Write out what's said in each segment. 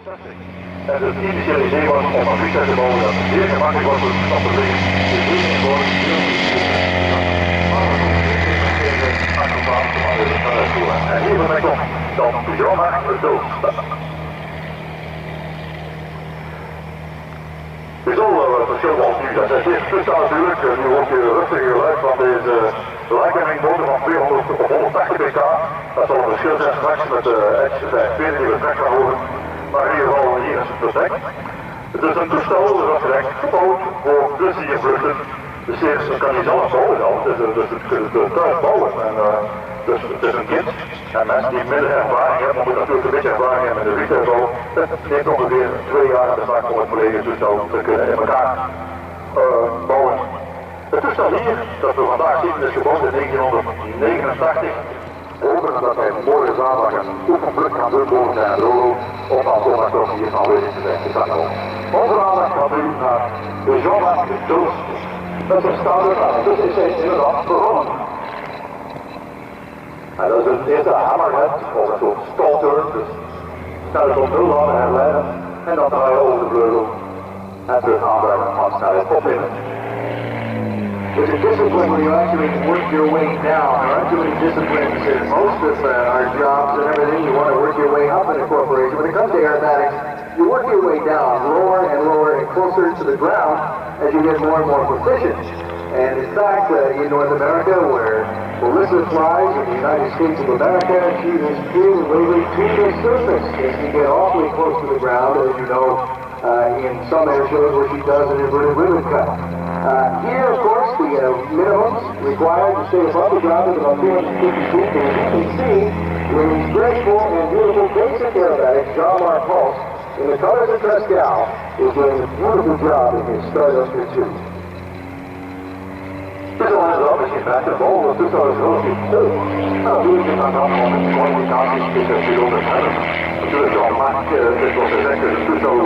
En het initiële idee was om een vliegtuig te bouwen dat zeer gemakkelijk was voor de vliegen. Dus niet in woorden, heel en hier van mij komt dan pyjama dood. Je zal verschil als nu, dat is eerst tussen natuurlijk, nu hoort je rustige geluid van deze lightning-motor van 200 op 180 pk. Dat zal een verschil zijn straks met de Edge 45 die we straks gaan horen. Maar in ieder geval hier is het perfect. Het is een toestel dat direct gebouwd voor pleziervluchten. Dus eerst kan je zelf bouwen dan, dus het kun je thuis bouwen. En, dus het is een kind. En mensen die minder ervaring hebben, moeten natuurlijk een beetje ervaring hebben met de vliegtuigbouw. Het neemt ongeveer 2 jaar aan de slag om het volledige toestel te kunnen in elkaar bouwen. Het toestel hier, dat we vandaag zien, is gebouwd in 1989. Hopen dat wij morgen zaterdag een oefenvlucht gaan doen boven zijn Rolo, om dan zondag toch hier aanwezig te zijn. Onze aandacht gaat nu naar de genre Doos. Dat is een staande aan, dus is hij inderdaad begonnen. En dat is het eerste hammerhead, of een soort stalturn, dus snelheid op 0 laten herleiden, en dan draaien over de vleugel en terug aanbrengen van snelheid opnemen. There's a discipline when you actually work your way down. There aren't too many disciplines in most of our jobs and everything. You want to work your way up in a corporation. When it comes to aerobatics, you work your way down, lower and closer to the ground as you get more and more proficient. And in fact, in North America, where Melissa flies in the United States of America, she is really lately to the surface as you get awfully close to the ground, as you know, in some air shows where she does an inverted ribbon cut. Here, of course, the minimums required to stay above the ground is about 250 feet, and as you can see, with these graceful and beautiful basic aerobatics, Jean-Marc Pulse, in the colors of Pascal, is doing a beautiful job in his Stardust pursuit. Dit is al inderdaad misschien best een bal, want toestel is relatief vol. Nou, natuurlijk is dat dan van de kwalificaties tussen piloten en hebben. Natuurlijk wel, maar dit was gezegd, het toestel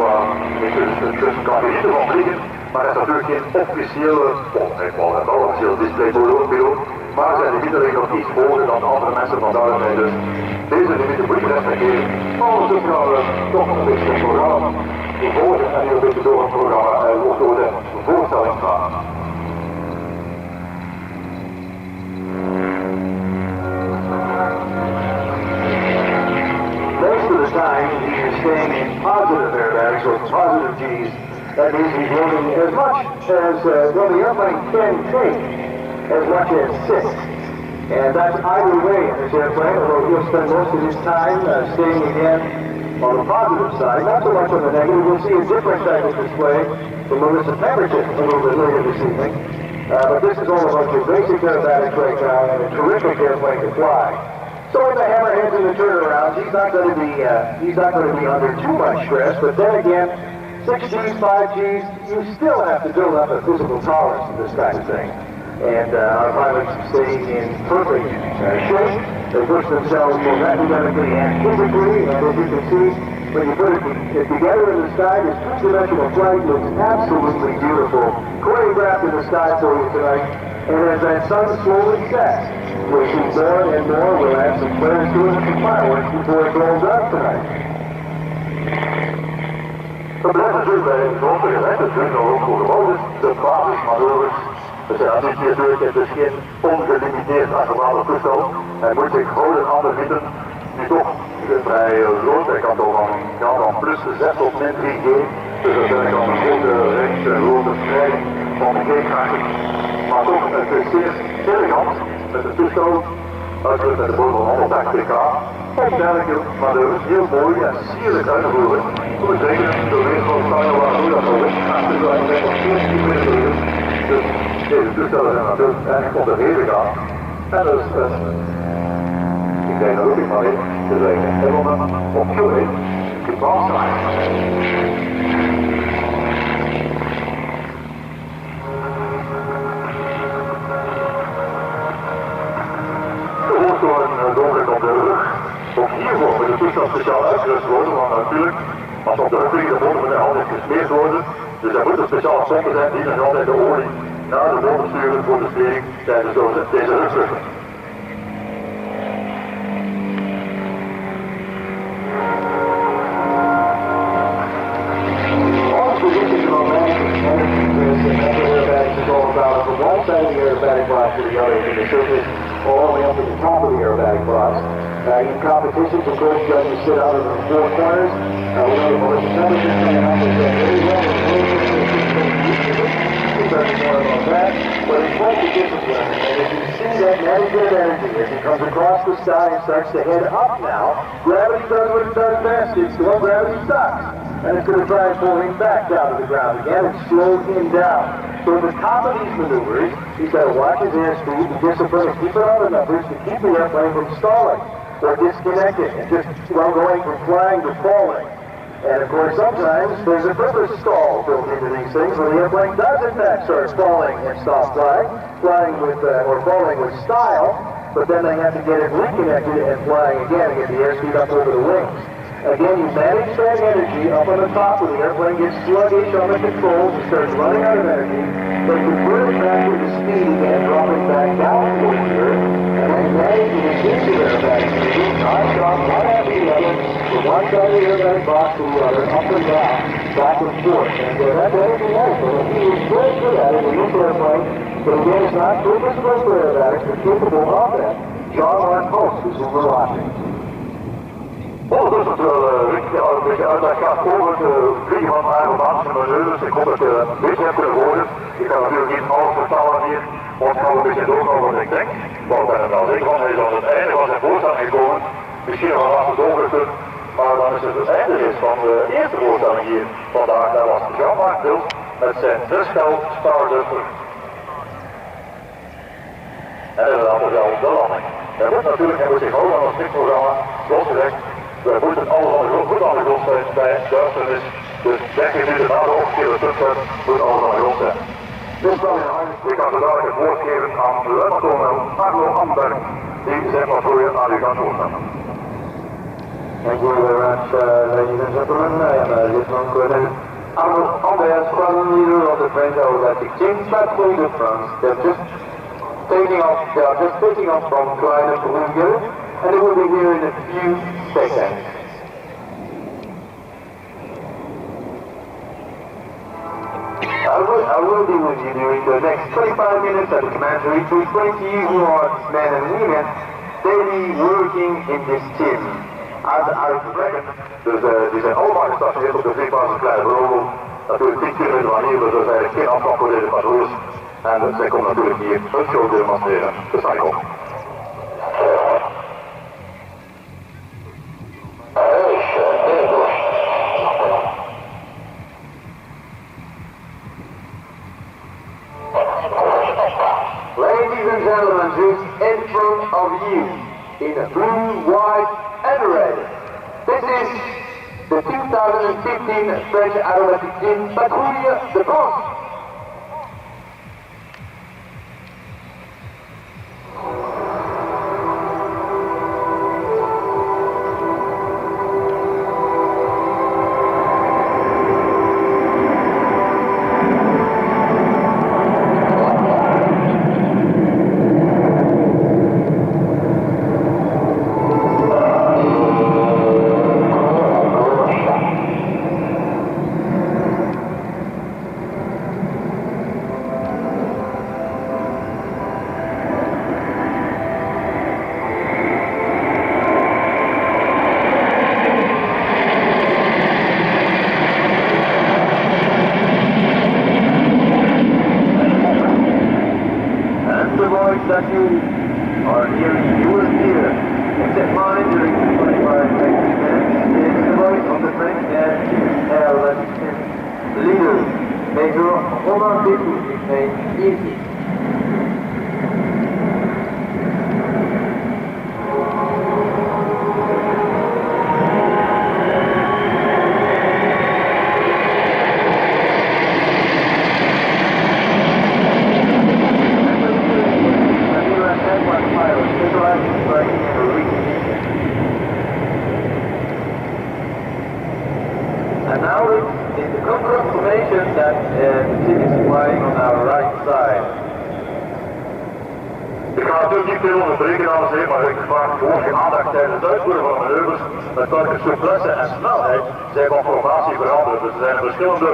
dus kan je niet ervan vliegen, maar het is natuurlijk geen officiële, hij heeft wel een officieel display-piloot, maar zijn de limieten nog iets hoger dan andere mensen, vandaar dat hij dus deze limieten moet je respecteren. Alles is nou toch een beetje het programma volgen en hier een beetje door het programma of door de voorstelling gaan. Time you're staying in positive airbags or positive G's, that means he's loading as much as, well, the airplane can take as much as 6. And that's either way in this airplane, although he'll spend most of his time staying again on the positive side, not so much on the negative. We'll see a different type of display from Melissa Pemberton a little bit later this evening. But this is all about your basic aerobatics right now and a terrific airplane to fly. So with the hammerheads and the turnarounds, he's not going to be under too much stress. But then again, 6 Gs, 5 Gs, you still have to build up a physical tolerance to this kind of thing. And our pilots stay in perfect shape. They push themselves both academically and physically. And as you can see, when you put it together in the sky, this two-dimensional flight looks absolutely beautiful. Choreographed in the sky for you tonight. And as that sun slowly sets, we'll see more and more. We'll have some players doing some fireworks before it blows up tonight. We blijven natuurlijk bij de grote gelegd, natuurlijk nog ook voor gebouwd is. De basismanoeuvres. Dus ja, dit hier natuurlijk, het is geen ongelimiteerd aangevallen toestel. Hij moet zich houden aan de midden. Nu toch vrij groot. Hij kan toch van plus 6 tot min 3G. Dus dat is dan een grote rechts en grote spreiding van de G-krachten. Maar toch, het is zeer elegant met het toestel. Uitgerust met de boven van 180 pk. Opmerkelijke manoeuvres, heel mooi en sierlijk uitgevoerd. Toen ik denk, de weersval staan er waar hoe dat zo is. Het is eigenlijk nog 14 minuten. Dus deze toestellen zijn natuurlijk erg onderhevig aan. En dus, ik denk dat ook ik maar in. Dus eigenlijk helemaal op Q1 gebaasd zijn. Door een donkere op de rug. Ook hiervoor moet het toestel speciaal uitgerust worden, want natuurlijk, als op de rug liggen, de motor moet altijd gesmeerd worden. Dus er moet een speciaal pompen zijn die dan altijd de olie naar de motor sturen voor de smering tijdens deze rugvluchten. energy, Chris, and that's what aerobatics is all about. From one side of the aerobatic box to the other, from the surface all the way up to the top of the aerobatic box. In competitions, of course, judges sit out of the four corners. We know the most temperature coming up is very well. More about that, but it's quite the discipline. And if you see that navigative energy as it comes across the sky and starts to head up now, gravity does what it does best. It's the one gravity sucks. And it's going to try and pull him back down to the ground again and slow him down. So at the top of these maneuvers, he's got to watch his airspeed, the discipline, and keep it on the numbers to keep the airplane from stalling or disconnecting and just going from flying to falling. And of course, sometimes there's a purpose stall built into these things where the airplane does in fact start falling and stop flying with, or falling with style, but then they have to get it reconnected and flying again and get the airspeed up over the wings. Again, you manage that energy up on the top where the airplane gets sluggish on the controls and starts running out of energy, then convert it back to the speed again, dropping back down towards here, and then manage the intensive aerobatic speed, non-stop, one after the other, from one side of the aerobatic box to the other, up and down, back and forth. And that's everything else. And he was very good at it in this airplane, but again, it's not purpose-built for aerobatics, but capable of that. John Mark Post is who we're watching. Oh, dus het wel een beetje uitleg gaat over het vliegen van aerobatische maneuvers. Ik hoop dat je een beetje hebt kunnen horen. Ik kan natuurlijk niet alles vertalen hier, want ik ga een beetje doorgaan wat ik denk. Maar ik ben er wel zeker van, hij is aan het einde van zijn voorstelling gekomen. Misschien nog wel laten doorrukken, maar dan is het het einde van de eerste voorstelling hier vandaag. Dat was Jean-Marc Bilt met zijn speciale Starduffer. En inderdaad is wel de landing. Hij moet natuurlijk, hij moet zich houden aan het strikprogramma, losgelegd. We moeten allemaal goed aan de grond zijn bij duisternis. Dus 30 minuten na de officiële sunset moet alles aan de grond zijn. Dus dan ik ga zo dadelijk het woord geven aan luitenant Arno Amberg, die zijn patrouille aan u gaat voorstellen. Thank you very much, ladies and gentlemen. I am Lieutenant Colonel Arno Amberg, squadron leader of the French Aerobatic Team, Patrouille de France. They are just taking off from Kleine Brugge, and they will be here in a few seconds. I will be with you during the next 25 minutes at the command to explain to you who are men and women daily working in this team. As I reckon, die zijn allemaal gestationeerd op de vliegbasis Kleine Brugge. Natuurlijk 10 kilometer van hier, dus er zijn geen afstand voor deze patrouilles. En zij komen natuurlijk hier een show demonstreren, de Sanicole. Ladies and gentlemen, just in front of you, in blue, white and red, this is the 2015 French Aerobatic Team Patrouille de France. That you are hearing your ear, except mine during the 25 next minutes, is the voice of the French Aerobatic leader, Major Romain Bétou, nicknamed Easy. And now it's the control formation that the team is flying on our right side. Ik ga natuurlijk niet veel onderbreken, dames en heren, maar ik vraag gewoon geen aandacht tijdens het uitvoeren van manoeuvres met welke souplesse en snelheid zij van formatie veranderen. Dus er zijn verschillende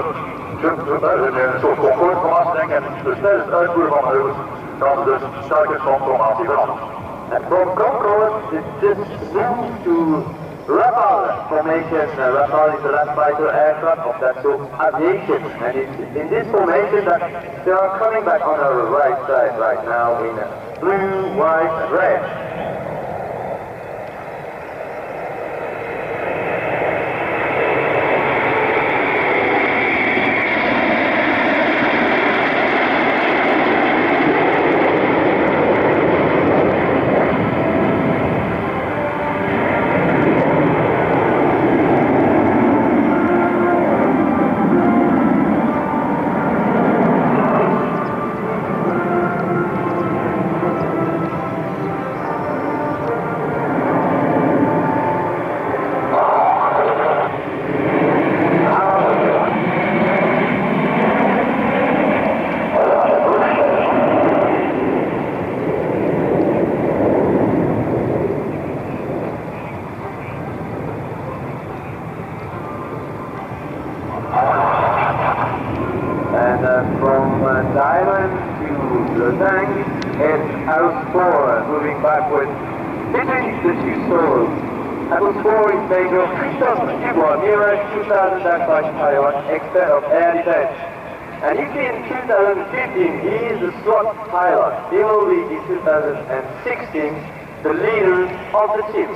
een soort comfortformatie en de snelste uitvoer van maneuvers kan ze dus telkens van formatie veranderen. And from Concorde, it just moves to Rafale formation. Rafale is the last fighter aircraft of that so aviation, and it's in this formation that they are coming back on our right side right now in blue, white, and red. Diamond to the tank and House 4 moving backwards between the two souls. House 4 is Major Christophe Dubois, Mirage 2000-5 pilot, expert of air defense. And you see in 2015 he is the SWAT pilot. He will be in 2016 the leader of the team.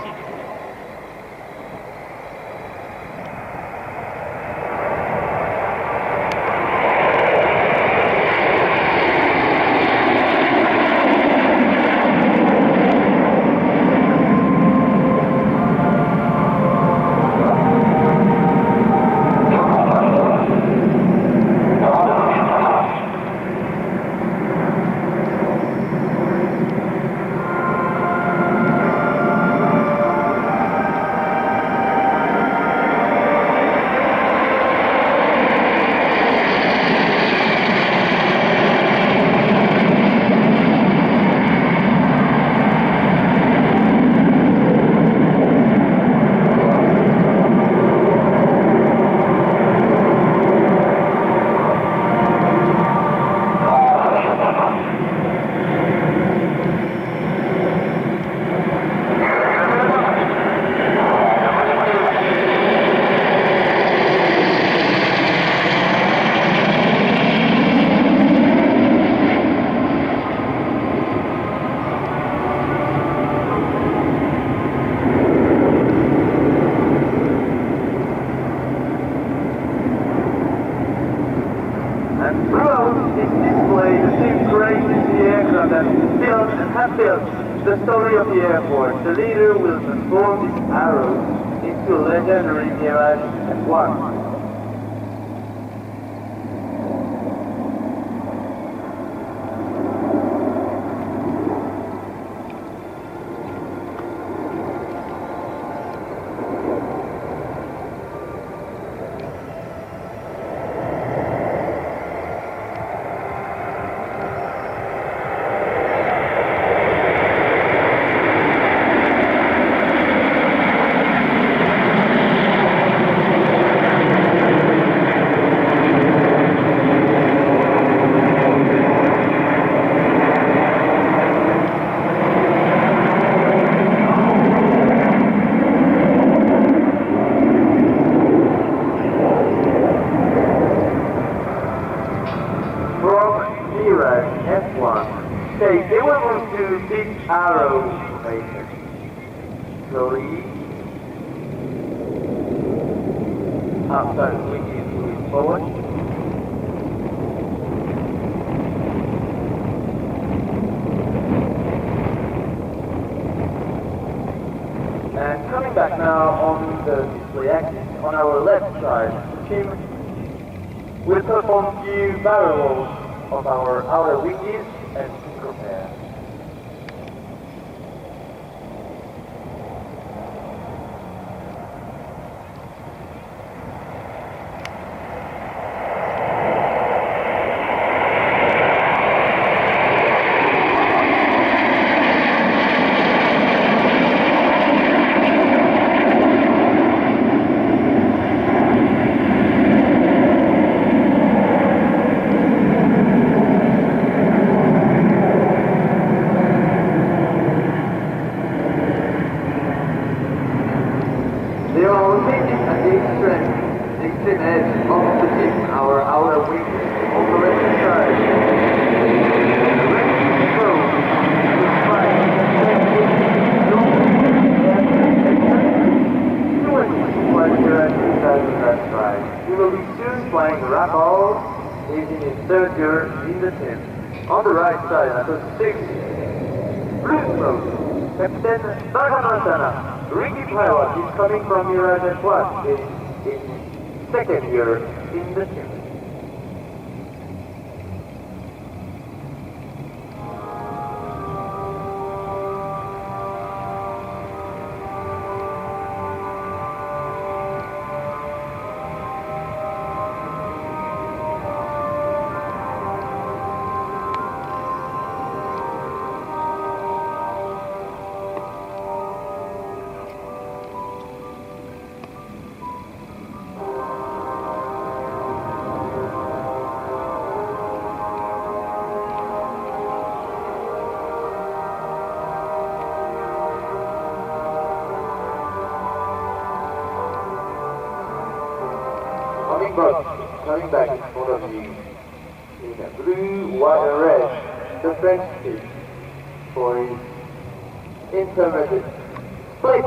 The story of the airport. The leader will transform these arrows into a legendary Mirage F1. F1. Okay, they will move to big arrow formation. Slowly. Outside the wing is moving forward. And coming back now on the display axis on our left side, the team will perform few barrels of our outer wings and compare. extreme edge of the tip, our outer wing on the left side. Ready to go. We will be soon flying Rapal, heading in third gear in the 10th. On the right side, at the 6th, blue smoke, Captain Nagamantana, Ricky pilot is coming from Mirage at what? In second gear in the 10th. Coming back in front of you in blue, white and red, the French speak for his intermittent split.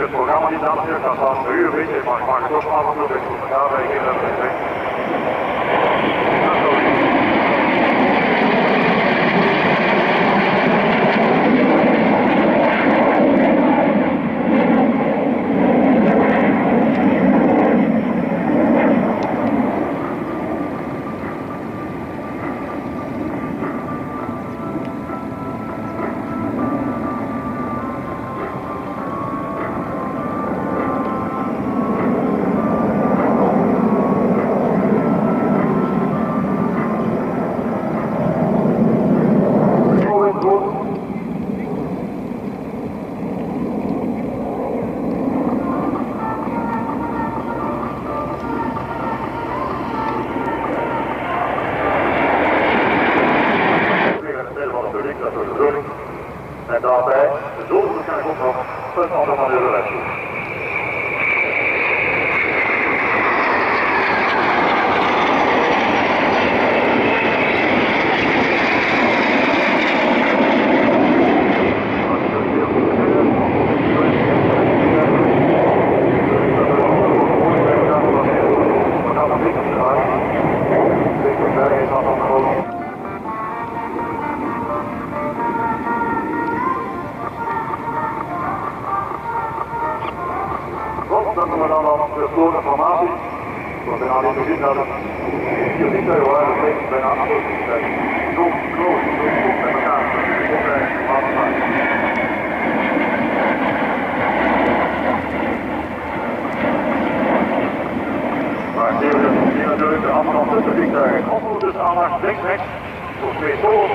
het programma niet dames en heren, kan staan een uur beetje, maar ik maak het toch af en toe een beetje voor elkaar rekenen. En daarbij zullen we waarschijnlijk ook nog een andere manier les doen. Dat doen we dan al de grote formatie. We hebben al even gezien dat het hier niet heel erg is, bijna 8 zo groot, zo goed met elkaar. Maar hier natuurlijk de afstand tussen de vliegtuigen. Of dus aandacht links-rechts voor 2 solos.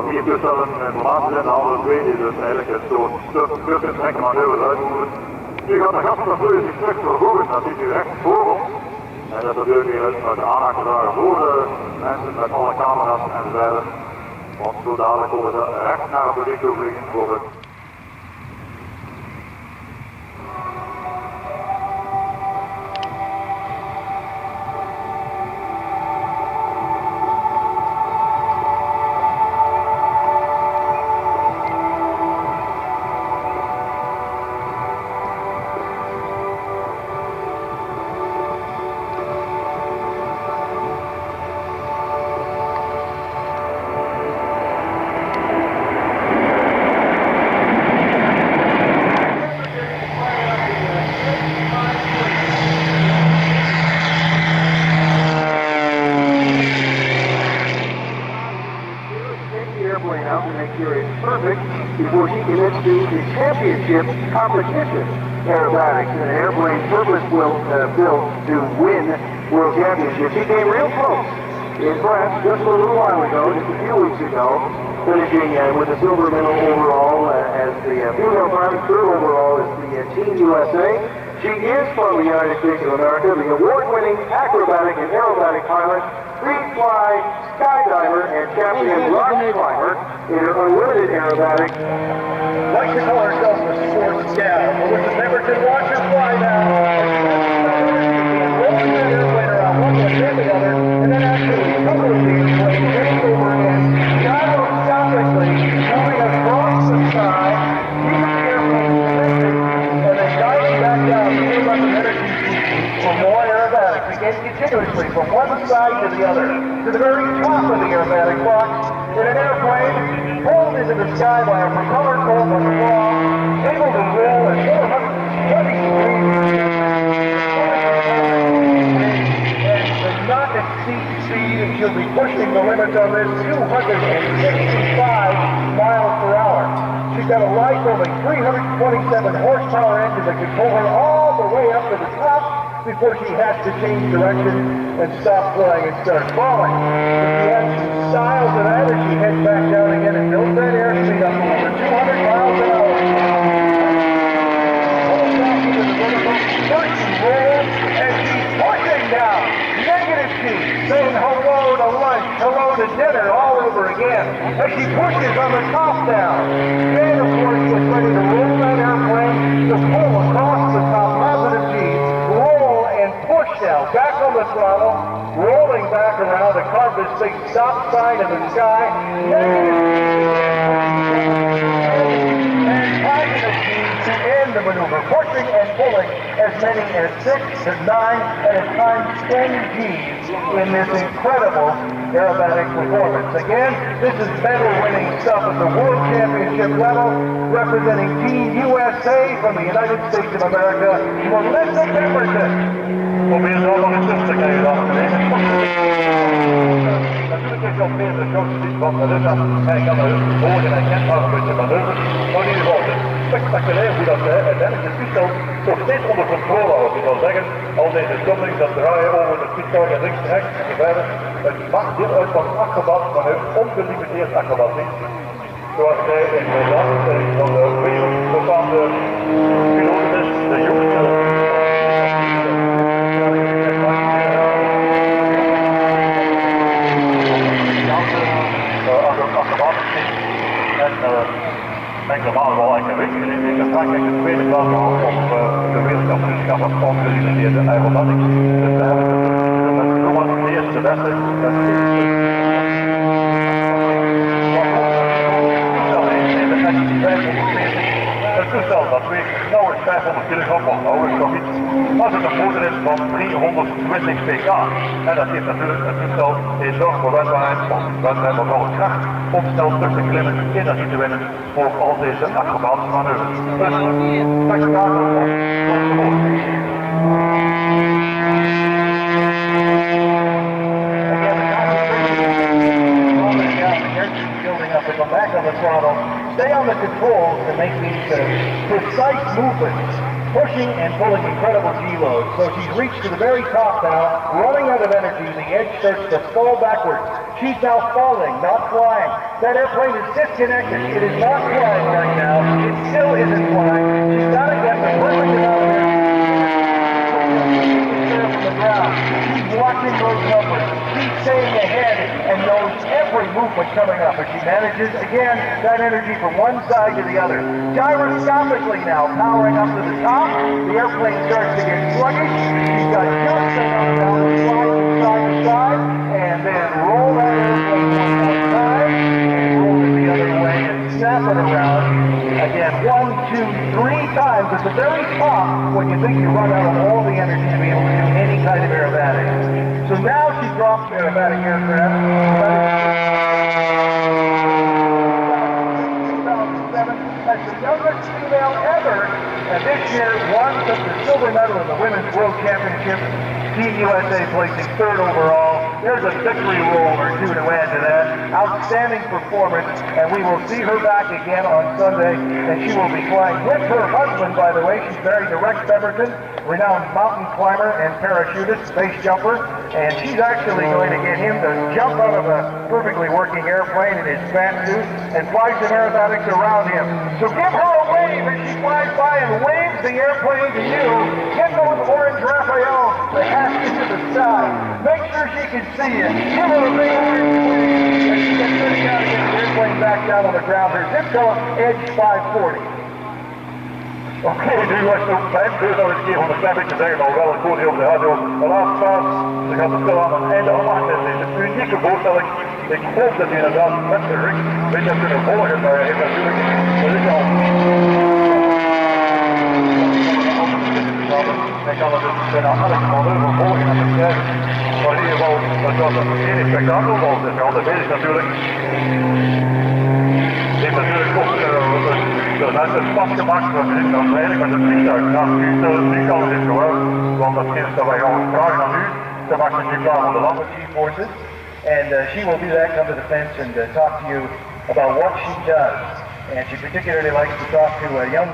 Hier toestellen en verlaten zijn de andere twee die dus eigenlijk een soort tussentrekken maar heel uitvoeren. Nu gaat de gaspatrouille zich terug vervoegen, dat ziet u recht voor ons. En dat gebeurt hier uit de aanhanger daar voor de mensen met alle camera's en zo verder. Want zo dadelijk komen ze recht naar het publiek toe vliegen voor het. Perfect before she commits to the championship competition. Aerobatics, an airplane purpose-built to win world championships. She came real close in France just a little while ago, just a few weeks ago, finishing with a silver medal overall as the female pilot, third overall as the Team USA. She is from the United States of America, the award-winning acrobatic and aerobatic pilot, free fly, skydiver, and champion rock climber in her unlimited aerobatic. Like to call herself a sports gal, but with the member can watch her fly now. Rolling that airplane around one way and the other, and then actually a couple of these planes take over and gyroscopically moving across the sky, keeping the airplane connected, and then quickly from one side to the other, to the very top of the aerobatic box, in an airplane pulled into the sky by a propeller bolt on the wall, able to roll at 420 degrees and to not exceed speed, and she'll be pushing the limits on this 265 miles per hour. She's got a life-building 327 horsepower engine that can pull her all the way up to the top before she has to change direction and stop flying and start falling. If she has some style to that, as she heads back down again and builds that airspeed up to over 200 miles an hour. Pulls off into the vertical, first she rolls, and she's pushing down. Negative G, saying hello to lunch, hello to dinner, all over again. As she pushes on the top down. Then, of course, gets ready to roll that airplane to pull across the top, positive G, roll and push now, back on the throttle, rolling back around to carve this big stop sign in the sky. Negative G and positive G to end the maneuver, pushing and pulling as many as 6 to 9 and at times 10 Gs in this incredible aerobatic performance. Again, this is medal-winning stuff at the World Championship level, representing Team USA from the United States of America, Melissa Pemberton. Probeer zo nog eens terug te krijgen dan meteen. Natuurlijk is dat meer de grootste niet van Melissa. Hij kan er horen en hij kent haar een beetje manoeuvres. Maar in ieder geval, het is spectaculair hoe dat uiteindelijk het toestel toch steeds onder controle houdt. Ik wil zeggen, al deze stommelings, dat draaien over het toestel en links, rechts en zo verder. Het maakt deel uit van acrobat, maar heeft ongelimiteerd acrobatie. Zoals zij inderdaad van de wereld bepaande piloten is, de jongste. En normaal wel eigenlijk een week geleden in Frankrijk de tweede plaats gehaald op de wereldkampioenschap van ongelimiteerde aerobatics. Dus we hebben het zomaar de eerste beste. Het toestel dat weegt nauwelijks 500 kilogram, want nauwelijks nog iets, als het een motor is van 320 pk. En dat geeft natuurlijk het toestel enorme wendbaarheid, maar vooral kracht om snel terug te klimmen, energie te winnen voor al deze acrobatische manoeuvres. Dus, spektakel op de motor. Go back on the throttle, stay on the controls to make these precise movements, pushing and pulling incredible G-loads. So she's reached to the very top now, running out of energy, the edge starts to fall backwards. She's now falling, not flying. That airplane is disconnected. It is not flying right now. It still isn't flying. She's got to get the perfect amount of energy from the ground. She's watching those numbers. She's staying ahead and knows every movement coming up. As she manages, again, that energy from one side to the other. Gyroscopically now, powering up to the top. The airplane starts to get sluggish. She's got just enough now to slide from side to side, and then roll that airplane one more time, and roll it the other way, and snap it around. Again, 1, 2, 3 times at the very top when you think you run out of all the energy to be able to do any kind of aerobatic. So now she drops the aerobatic aircraft. 2007 as the youngest female ever, and this year won the silver medal in the Women's World Championship. Team USA placing 3rd overall. There's a victory roll or two to add to that. Outstanding performance, and we will see her back again on Sunday, and she will be flying with her husband, by the way. She's married to Rex Pemberton, renowned mountain climber and parachutist, base jumper, and she's actually going to get him to jump out of a perfectly working airplane in his fat suit and fly some aerobatics around him. So give her a wave as she flies by and waves the airplane to you. Get those orange Raphaels, the hat into the sky. Make sure she can see you. Give her a big orange wave as she gets ready out to get the airplane back down on the ground. Her zip code, Edge 540. Oké, nu was het ook tijd. Dus nog eens een keer van de stemming te zeggen, al wel een voordeel op de radio. De laatste plaats, ze gaat het stil aan het einde afwachten. Het is een unieke voorstelling. Ik hoop dat je inderdaad met de Rick een beetje hebt kunnen volgen, maar hij heeft natuurlijk, dat is al. Hij kan het dus bijna elke manoeuvre volgen. Yes. Maar in ieder geval, dat was een hele spektakel, want het is bezig natuurlijk. Heeft natuurlijk ook een pas gemaakt voor het eigenlijk met het vliegtuig. Nou, nu stellen het niet alles in geweld, want dat is dat wij gaan vragen aan u. De maakt zich nu klaar voor de landing forces. And she will do that, come to the fence and talk to you about what she does. And she particularly likes to talk to young.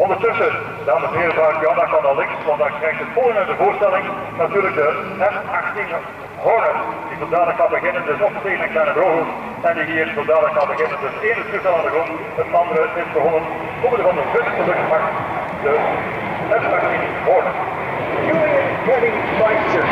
Ondertussen, dames en heren, draag ik uw aandacht naar links, want dan krijgt het volgende uit de voorstelling natuurlijk de F-18 Hornet, die zo dadelijk gaat beginnen, dus nog tegen een kleine vogel, en die hier zo dadelijk gaat beginnen. Dus één is toestel aan de grond, het andere is begonnen over van de Zwitserse luchtmacht, de F-18 Hornet. Julian Teddy Meister.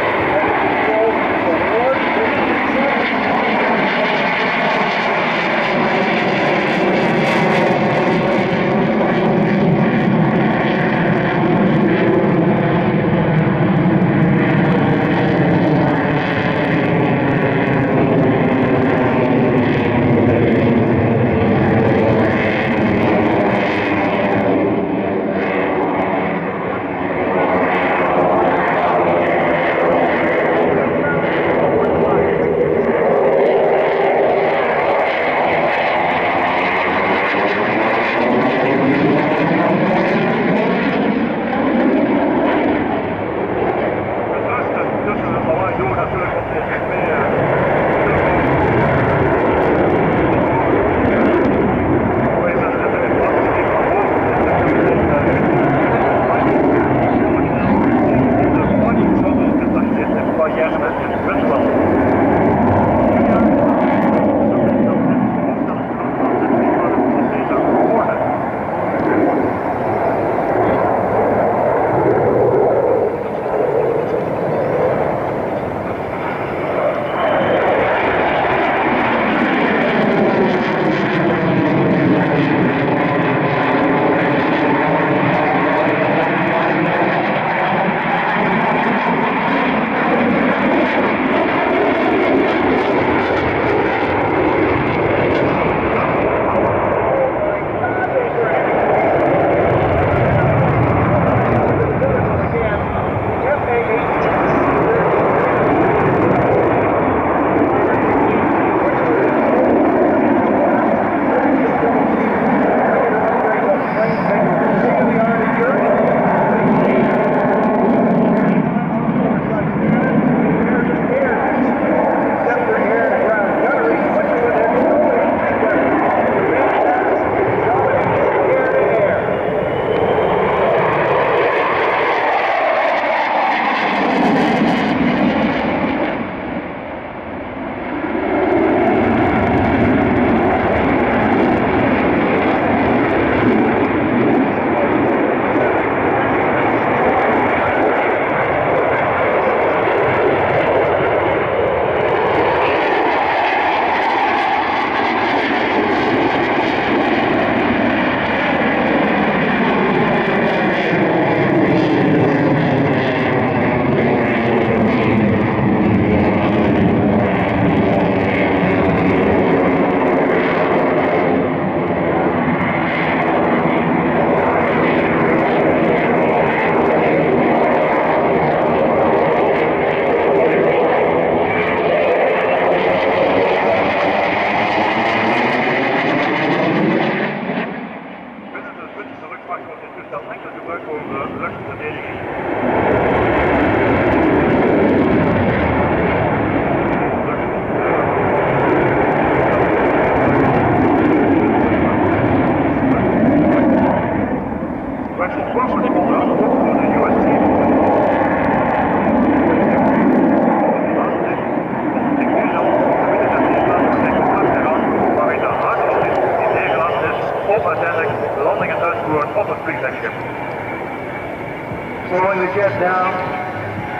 Slowing the jet down,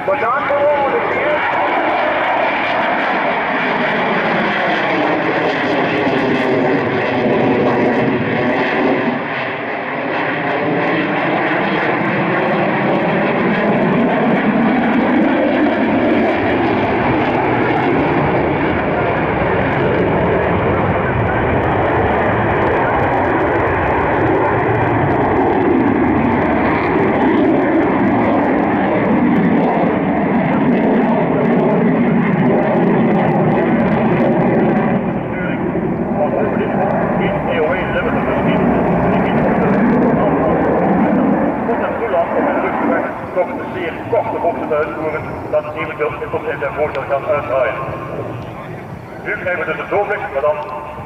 but not for long at the end. toch zeer korte bochten uitvoeren, dat het eventueel in zijn voorstel kan uitdraaien. Nu krijgen we dus een doorweg, maar dan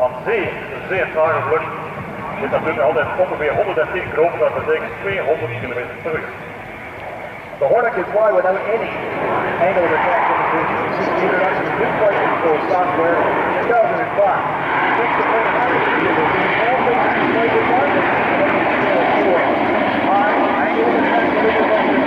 aan zeer trage vlucht. Dit natuurlijk altijd ongeveer 110 knopen, dat betekent 200 km per uur. The Hornet can fly without any angle of attack limitation. This is the introduction of new flight control software in 2005. Since the prototype vehicle, all things displayed with markers and control for high angle of attack limitation.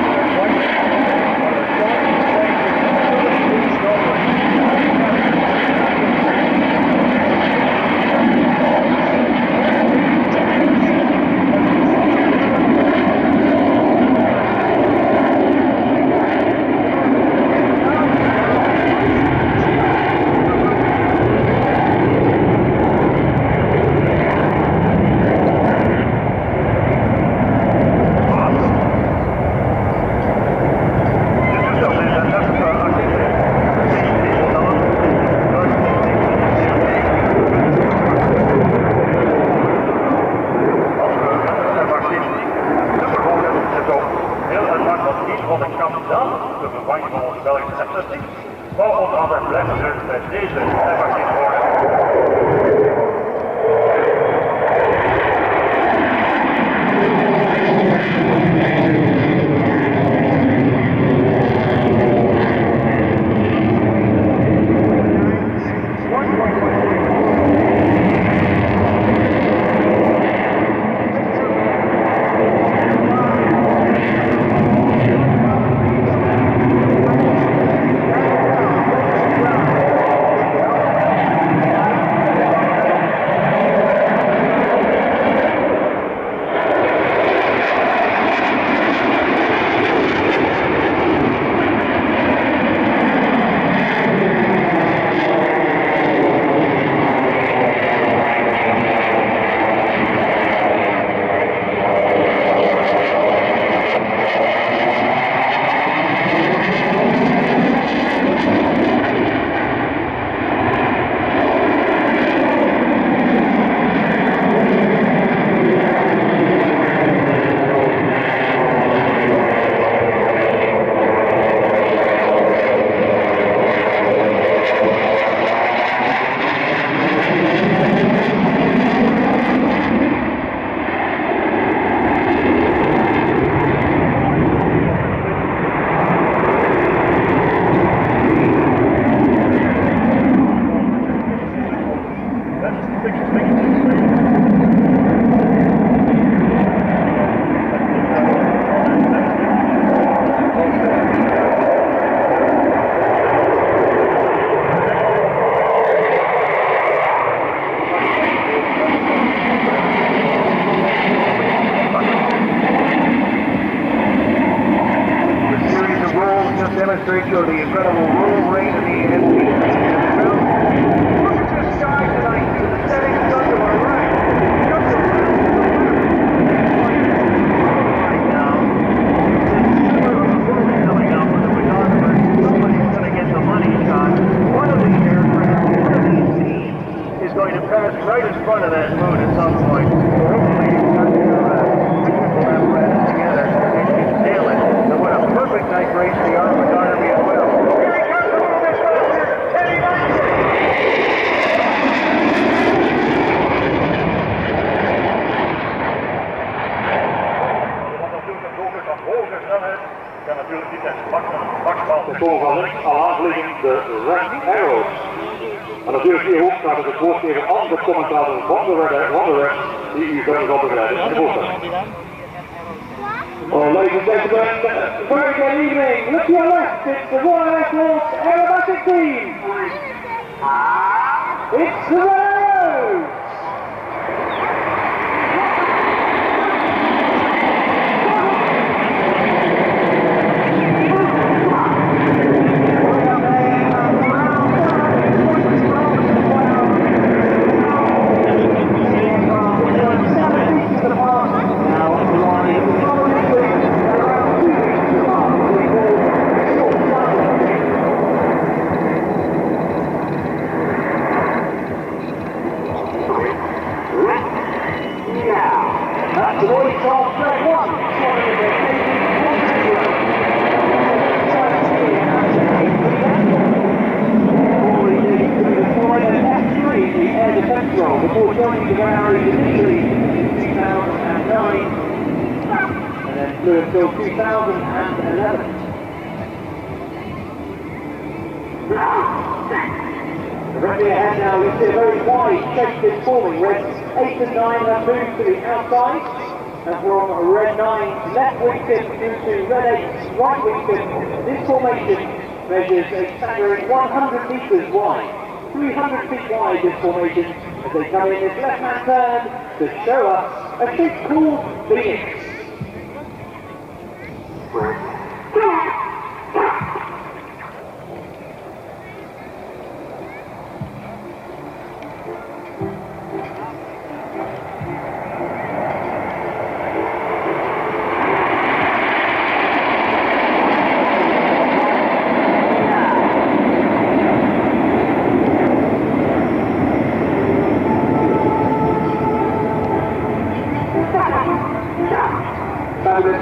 Demonstrate you the incredible roll rate of the NP. Look at this sky tonight. The setting sun to our right. Just a right now. Coming up with the photographer. Somebody's going to get the money shot. One of these aircraft, one of these teams is going to pass right in front of that moon at some point. Hopefully you've got your picture apparatus together and you can nail it. So what a perfect night race the Army photography as well. Here he comes a little bit faster. Teddy Knight. Ja, natuurlijk niet echt maximaal. De volgende al aanvliegen de Red Arrows. En natuurlijk hier ook staat het woord tegen andere commentator van de Wanderer die u verder zal begeleiden in de voorstelling. Well, ladies and gentlemen, very good evening. Look to your left, it's the Royal Air Force aerobatic team. It's the Red Arrows. The voice of track 1, flew until 2011. Directly ahead now, we see a very wide shape is forming. Red 8 and 9 have moved to the outside, and from red 9 left wingtip to red 8 right wingtip. This formation measures a staggering 100 metres wide, 300 feet wide this formation, as they come in this left-hand turn to show us a shape called Phoenix.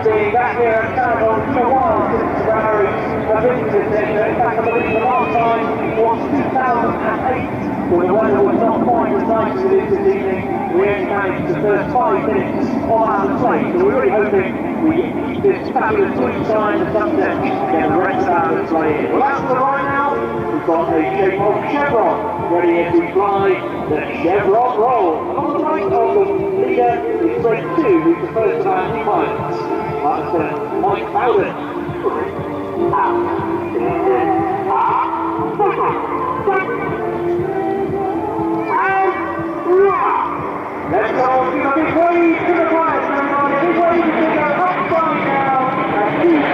Being back here at Sanicole for a while since Ferrari have been to this area. In fact, I believe the last time was 2008, when the weather was not quite as nice as it is this evening. We only managed the first 5 minutes of our display, so we're really hoping we keep this fabulous blue sky and the sunset and get the rest of our display in. Well, that's the right now. We've got a shape of chevron ready as we fly the chevron roll. And on the right of the leader is Grade 2, who's the first of our new pilots. That's Mike Bowden. Let's go, give a big wave to the pilots, everybody. A big wave to go upside down and 2,500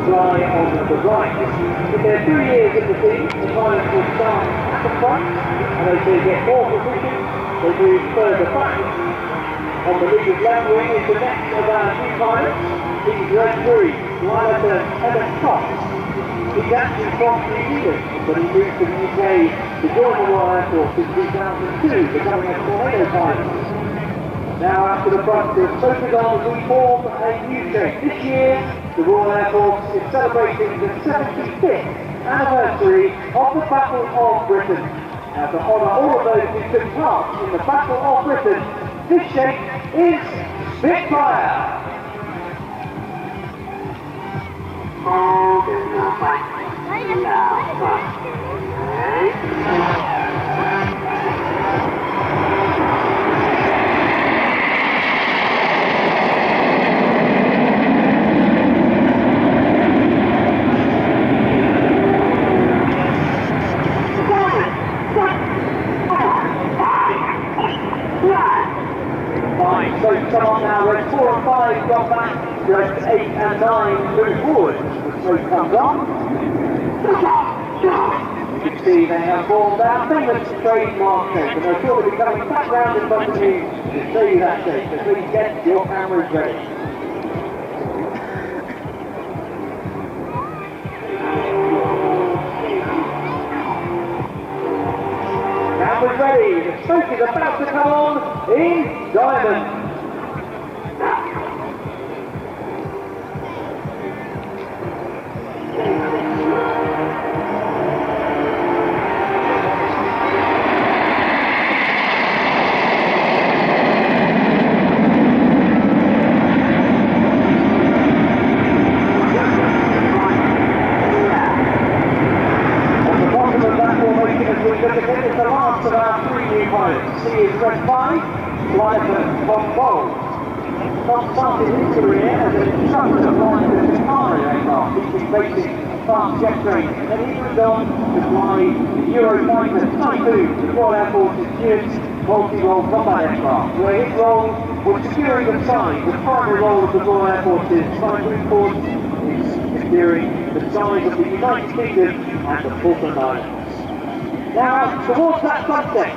fly on the right. In their 2 years at the team, the pilots will start at the front, and as they get more position, they move further back. On the leader's left wing is the next of our new pilots. He's Red 3, pilot Evan Scott. He's actually from New Zealand, but he moved to the UK to join the Royal Air Force in 2002, becoming a tornado pilot. Now after the front, the focus on we form a new shape. This year, the Royal Air Force is celebrating the 75th anniversary of the Battle of Britain. Now to honour all of those who took part in the Battle of Britain, this shape is Spitfire. So come on now, red 4 and 5 drop back, red 8 and 9 move forward. The smoke comes on. You can see they have formed our famous trademark shape, and they're sure to be coming back round in front of you to show you that shape. So please get your cameras ready. Cameras ready, the smoke is about to come on in diamond. It's the last of our 3 new pilots. C is Red 5, flight Bob Bowl. Bob started his career as an instructor flying the Speciale aircraft, teaching basic fast jet training, and then he moved on to fly the Eurofighter Typhoon, the Royal Air Force's newest multi-role combat aircraft, where his role was securing the size. The primary role of the Royal Air Force's Typhoon force is securing the size of the United Kingdom and the Falkland Islands. Now, towards that sunset,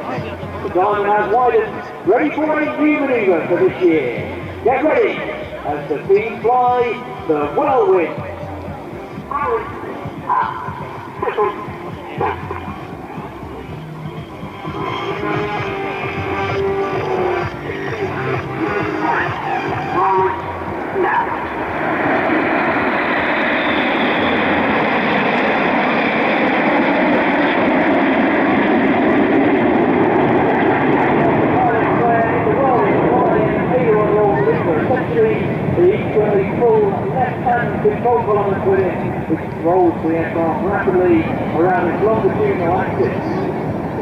the diamond has widened, ready for a new manoeuvre for this year. Get ready as the team fly the whirlwind. control column is put in, which rolls the aircraft rapidly around its longitudinal axis.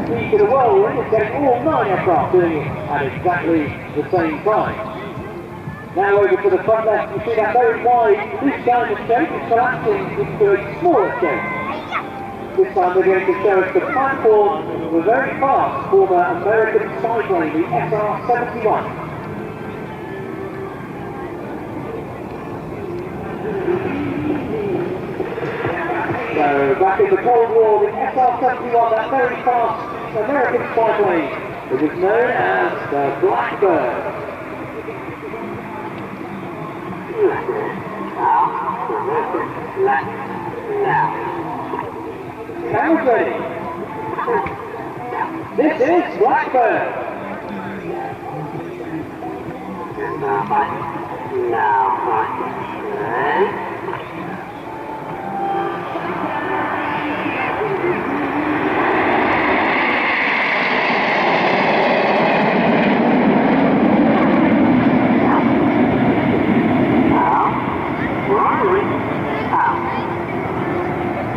The key to the whirlwind is getting all 9 aircraft doing it at exactly the same time. Now over to the front left, you see that very wide this kind of shape is collapsing into a smaller shape. This time we're going to show us the platform of a very fast former American spy-plane, the SR-71. So back in the Cold War, the SR-71, that very fast American spy-plane, it was known as the Blackbird. Cameras ready. This is Blackbird.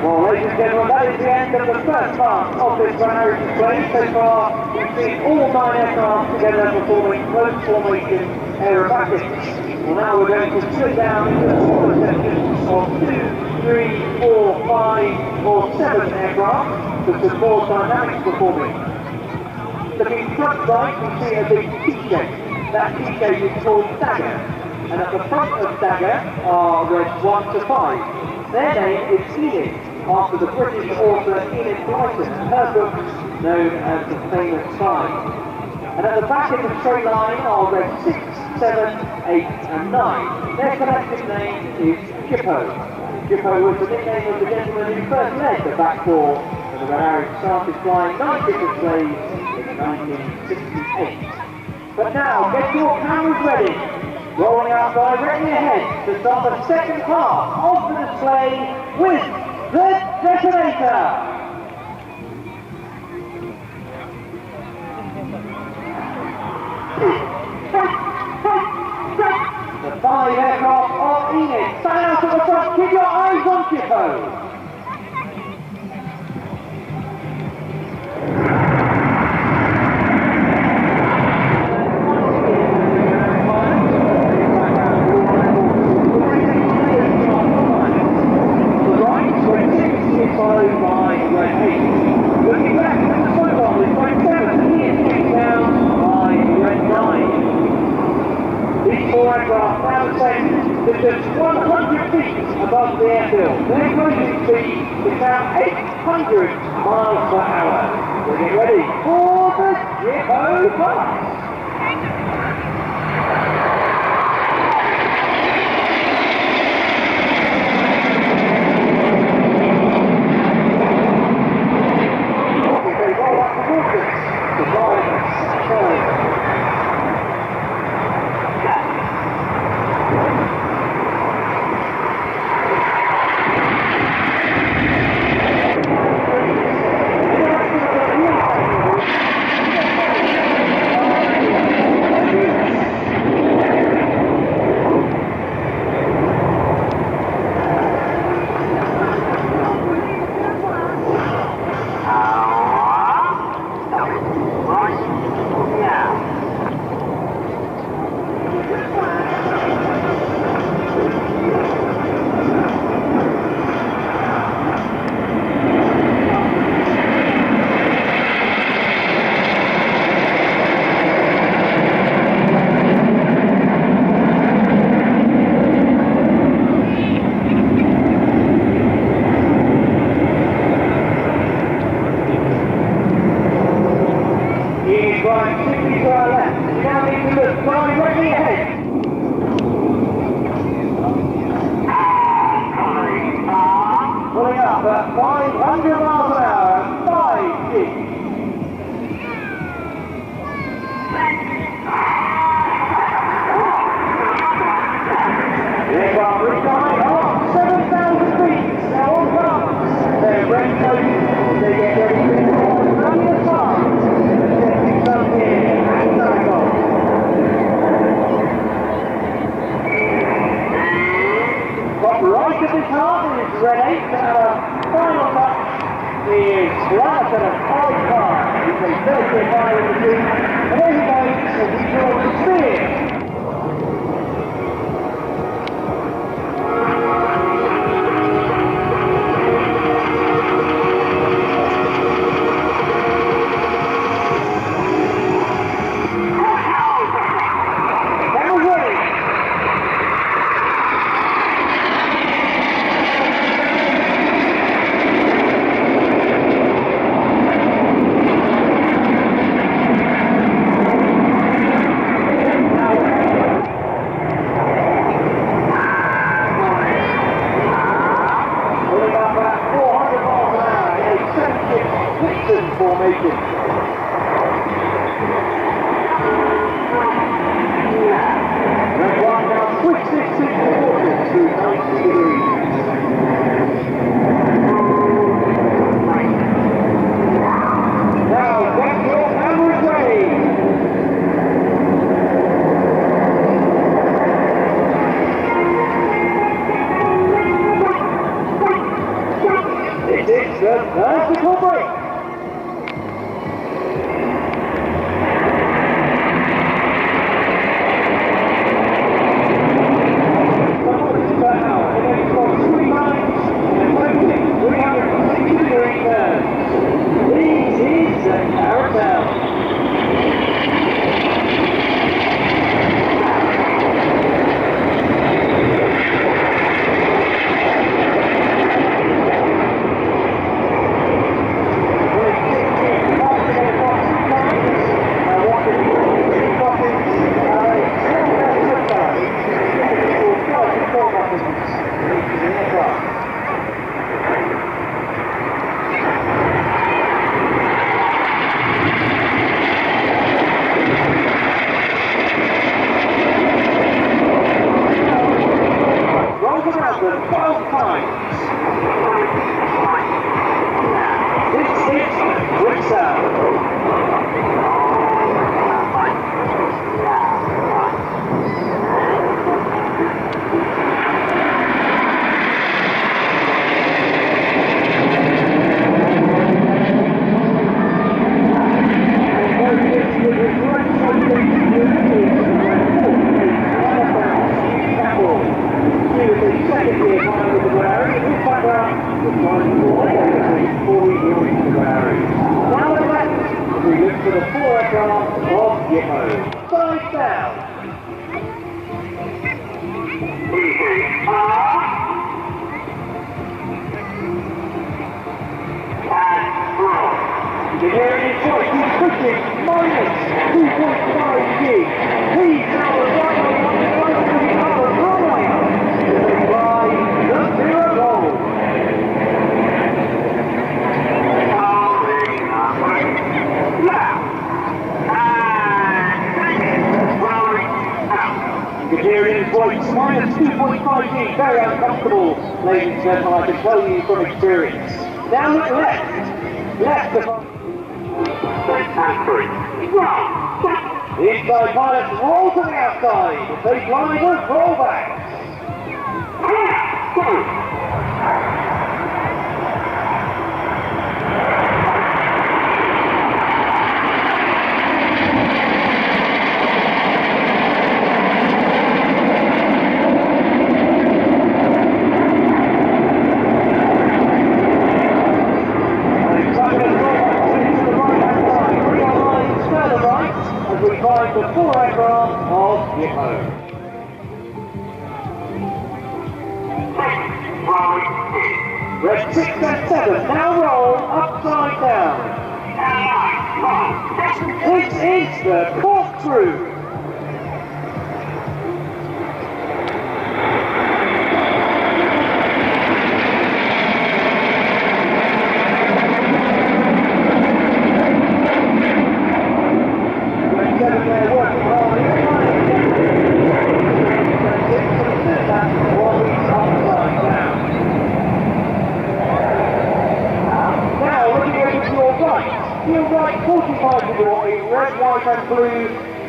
Well, ladies and gentlemen, that is the end of the first part of this runner display. So far, we've seen all 9 aircraft together performing close formation aerobatics. Well, now we're going to split down into smaller sections of 2, 3, 4, 5, or 7 aircraft with some more dynamic performing. Looking front right, we see a big T-shape. That T-shape is called Dagger. And at the front of Dagger are reds 1 to 5. Their name is Enid, after the British author Enid Blyton and her book known as The Famous Five. And at the back of the straight line are reds 6, 7, 8 and 9. Their collective name is Jippo. Jippo was the nickname of the gentleman who first led the back four when the Red started flying 9 different slaves in 1968. But now, get your cameras ready. Rolling out directly ahead to start the second half of the display with the detonator. The 5 aircraft of Enid stand out at the front. Keep your eyes on Jippo. Followed by red 8. Looking back at the snowball is red 7, he is kicked down by red 9. These 4 aircraft now set to just 100 feet above the airfield. Their cruising speed is now 800 miles per hour. We're getting ready for the Jippo bus. At 500 miles an hour, 5 feet. The aircraft recline up 7,000 feet. Now on comes their brake coating as they get ready to perform the aside. Setting up here at Sanicole. There's the fire in the sea. And there he goes as he draws the spear. Formation. Red one now switch this to quarter to 90 degrees. Now get your cameras ready. This is the vertical break. Minus 2.5 G, very uncomfortable, ladies and gentlemen, I can tell you from experience. Now look left of the inside pilots roll to the outside, they fly the rollbacks. The four aircraft of Yippo. Red 6 and 7 now roll upside down. This is the corkscrew. You're right, 45 degrees, red, white and blue,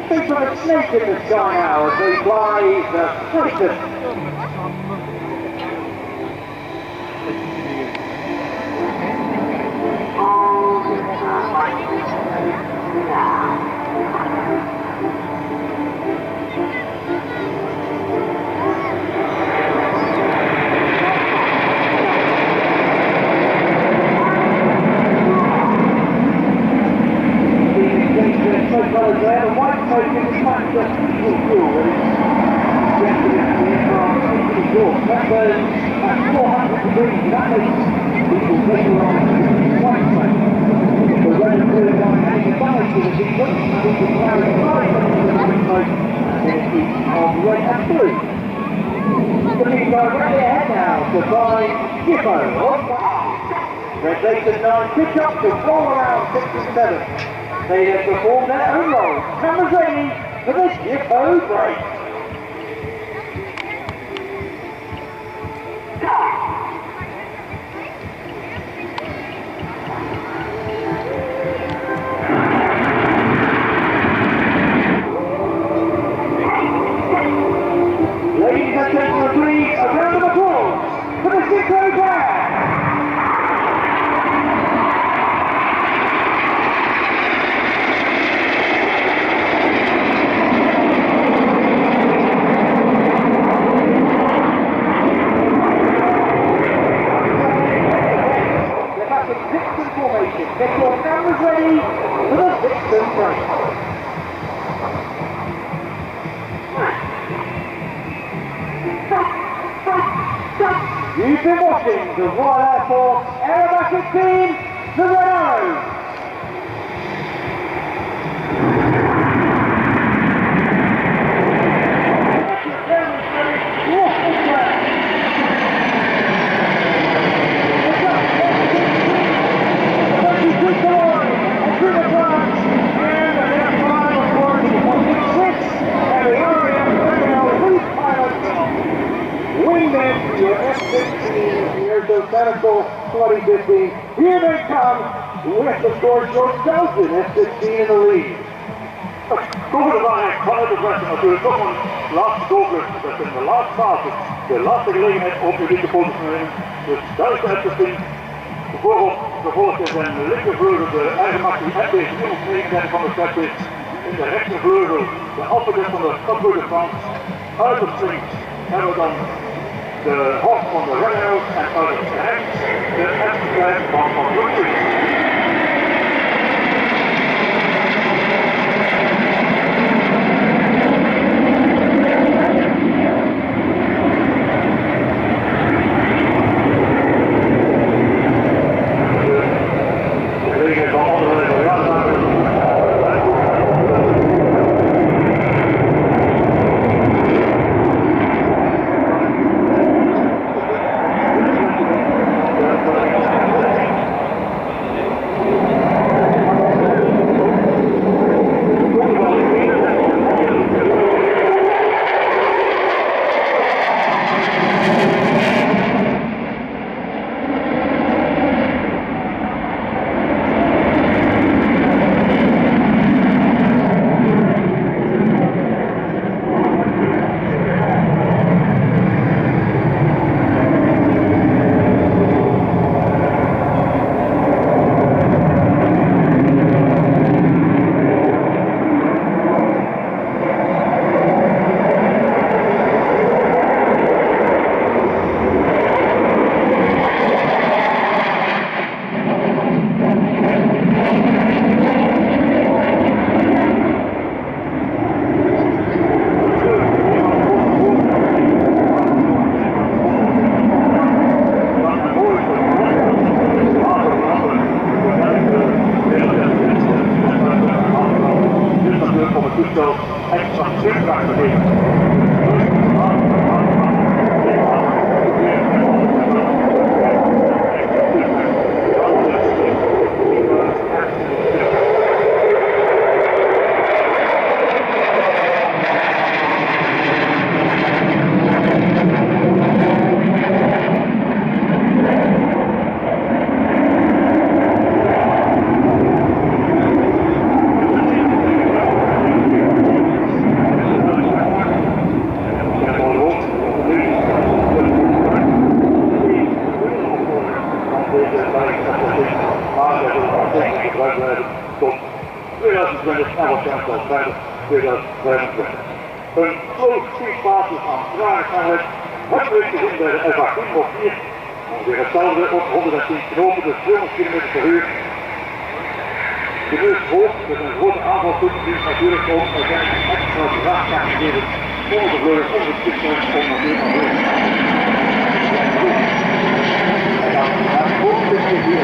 think of a snake in the sky now as they fly the freighter. both colours there. The white smoke is the fact that diesel fuel that is injected into the aircraft into the exhaust. That burns at 400 degrees. That makes diesel vaporize the white smoke. The red and blue line adding fire to the diesel, and we can carry the fire to the white smoke, and then it keeps on red and blue. The lead directly ahead now to find Gippo. Red Station 9 pitch up to roll around 6 and 7. They have performed their own role. Cameras ready for the Gippo break. Ladies and gentlemen, please, a round of applause for the Gippo band. Get your cameras ready for the Vixen break. You've been watching the Royal Air Force Aerobatic Team, the Red Arrows. Your F-16 Airshow Sanicole 2015. Here they come with the score short Belgian F-16 in the lead. Over de waarheid van het wedstrijd natuurlijk nog een laatste doelpunt. Dat in de laatste fase, de laatste gelegenheid om publieke positionering. Dus dat is de F-16. Vervolgens gevolgd in zijn linkervleugel de eigenmacht die F-39 van de start is. In de rechtervleugel de afgedekt van de Stadburger Frans. Uit het springt hebben we dan de hoofd van de Red Arrows en uit het rechts de F-5 van Luxemburg. Tot 2020 en waarschijnlijk al vrijdag 2025. Een groot basis aan traagheid. Het leuk gezien bij de F-18 op 4. Ongeveer hetzelfde op 110 knopen, dus 200 km per uur. de neus hoog, met een grote aanvalpunt die natuurlijk ook uiteindelijk extra kracht kan geven om de vleugel om het toestel om natuurlijk naar vleugel te gaan. En dan gaat het hoofdstukje hier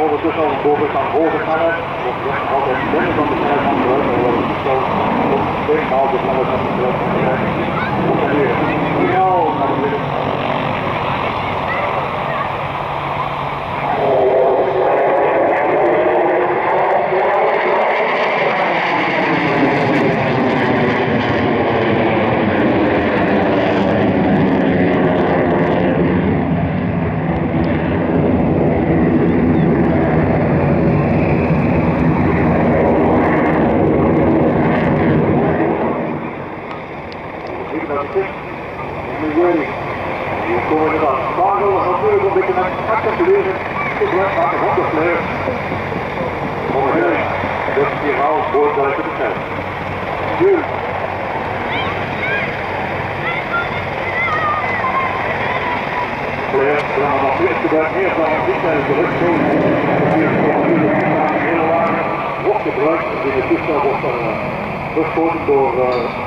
ondertussen al boven gaan hoger gaan. Altijd binnen van de snelheid van de ruimte, maar wel zo op 2,5 de snelheid van de ruimte. Op en weer snel naar beneden. Door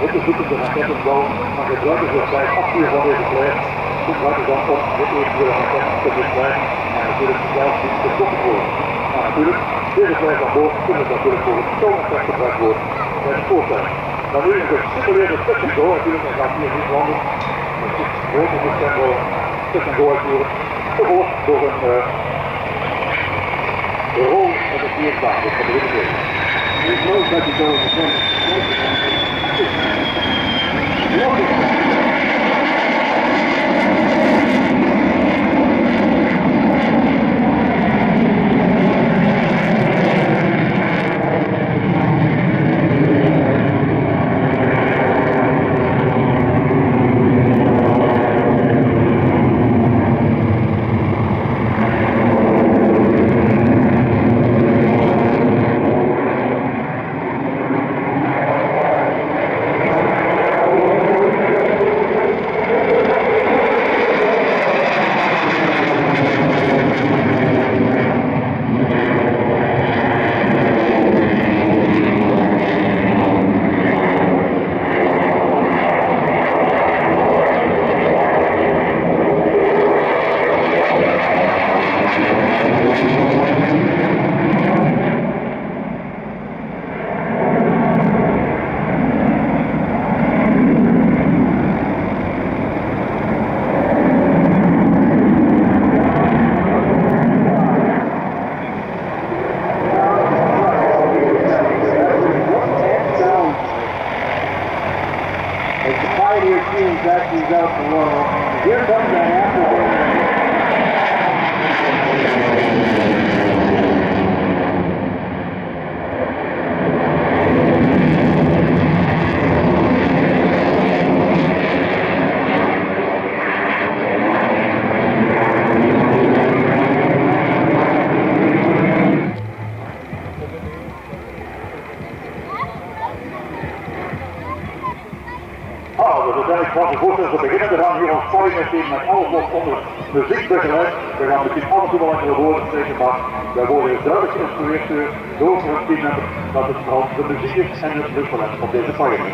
hittezoekende rakettenbouw, maar gebruiken ze bij het afvuren van deze flare, gebruiken ze dan om dit eerste raketten te bestrijden en natuurlijk zelf niet te stoppen worden. Maar natuurlijk, deze flare van boven kunnen natuurlijk voor het tooneffect gebruikt worden bij het voertuig. Dan nu is het gesimuleerde tussendoor, natuurlijk, dan gaat hier niet landen. Het is grote tussendoor uitvoeren, gevolgd door een rol met een vierbaan, dus van de witte. Ik geloof dat je zo gezegd right here, she is actually out below. Here comes that afterburner. Ik was ervoor dat we beginnen. We gaan hier ons gooien team met alles wat onder muziek begeleid. We gaan misschien af en toe wel enkele woorden spreken, maar wij worden duidelijk geïnstrueerd door het teammember dat het vooral de muziek is en het luchtbeleid op deze pagina.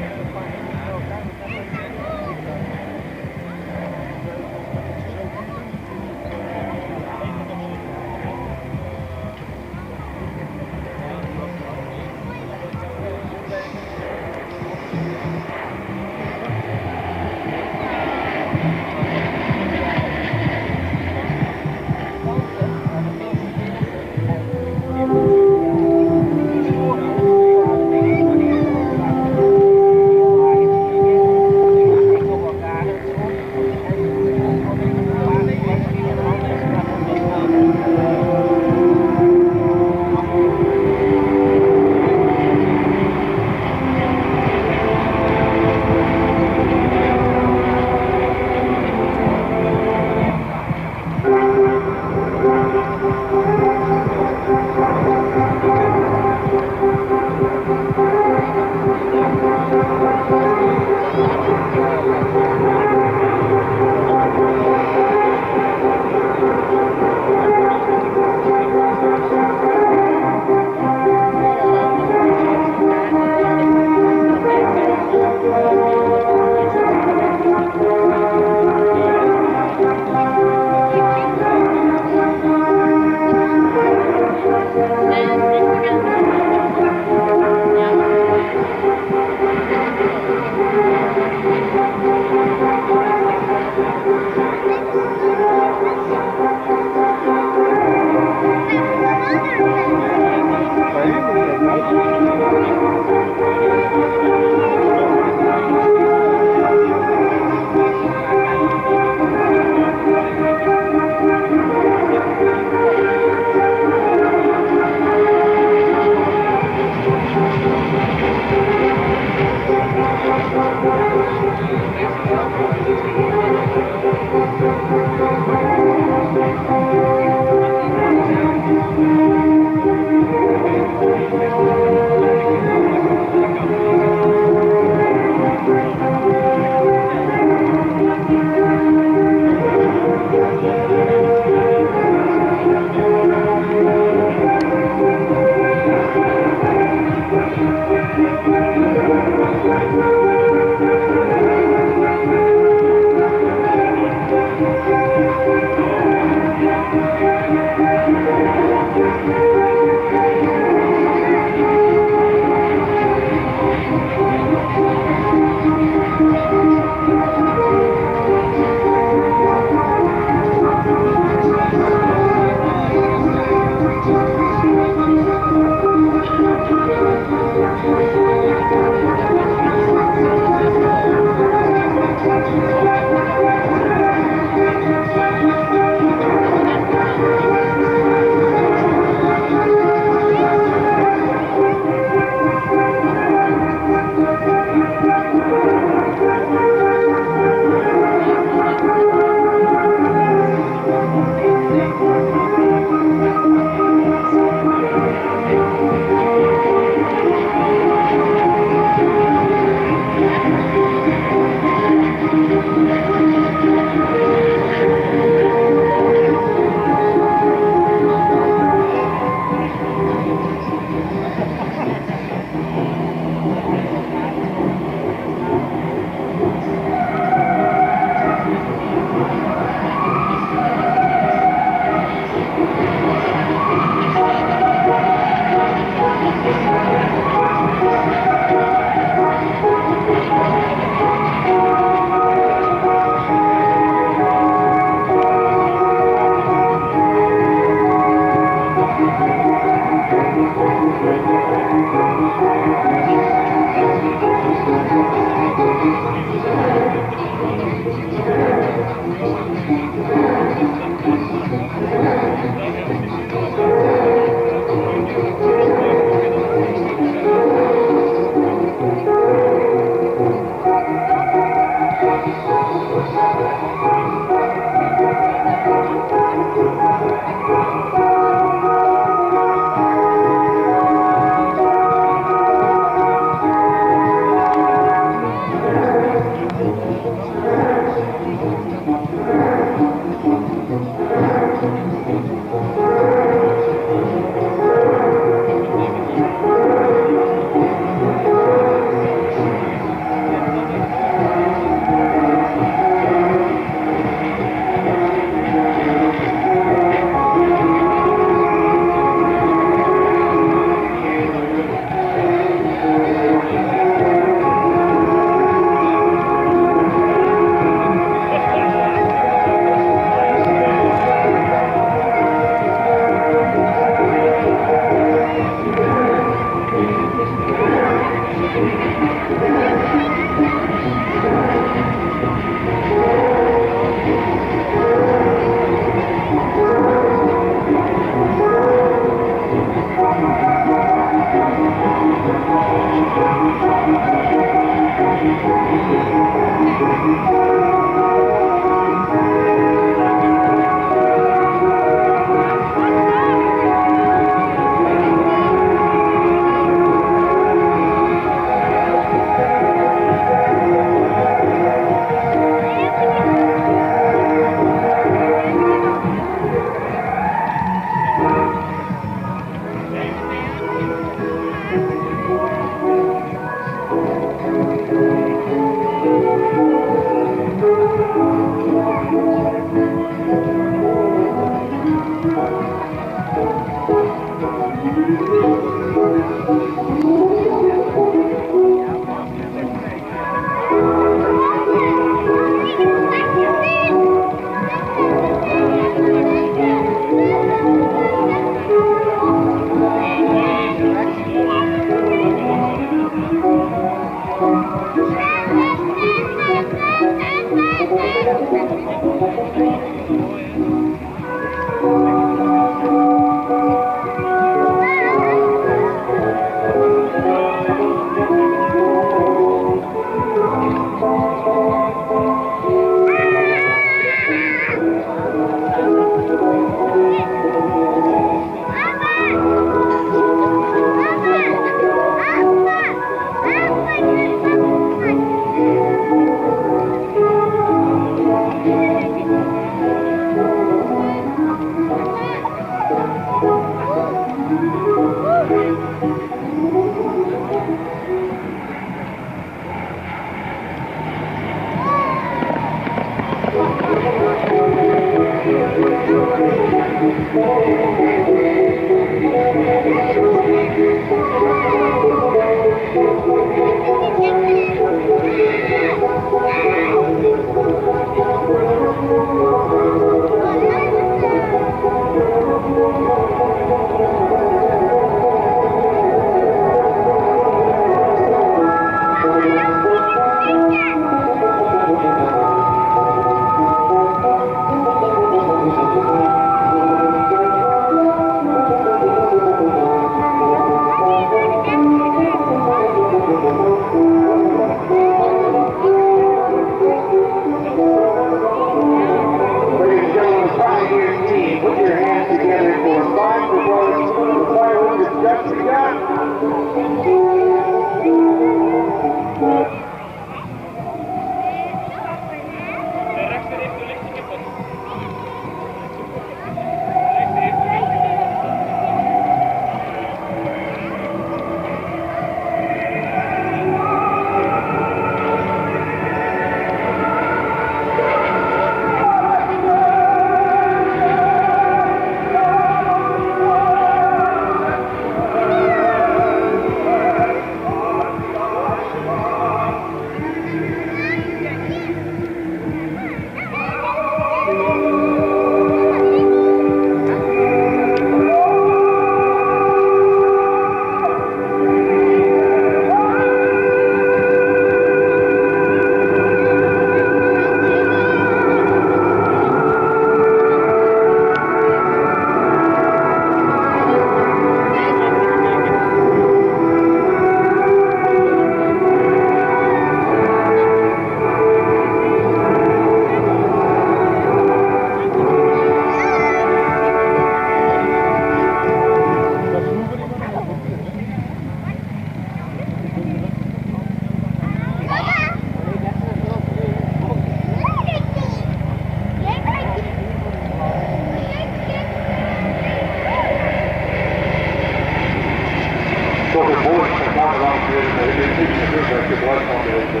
dit niet natuurlijk gebruik van deze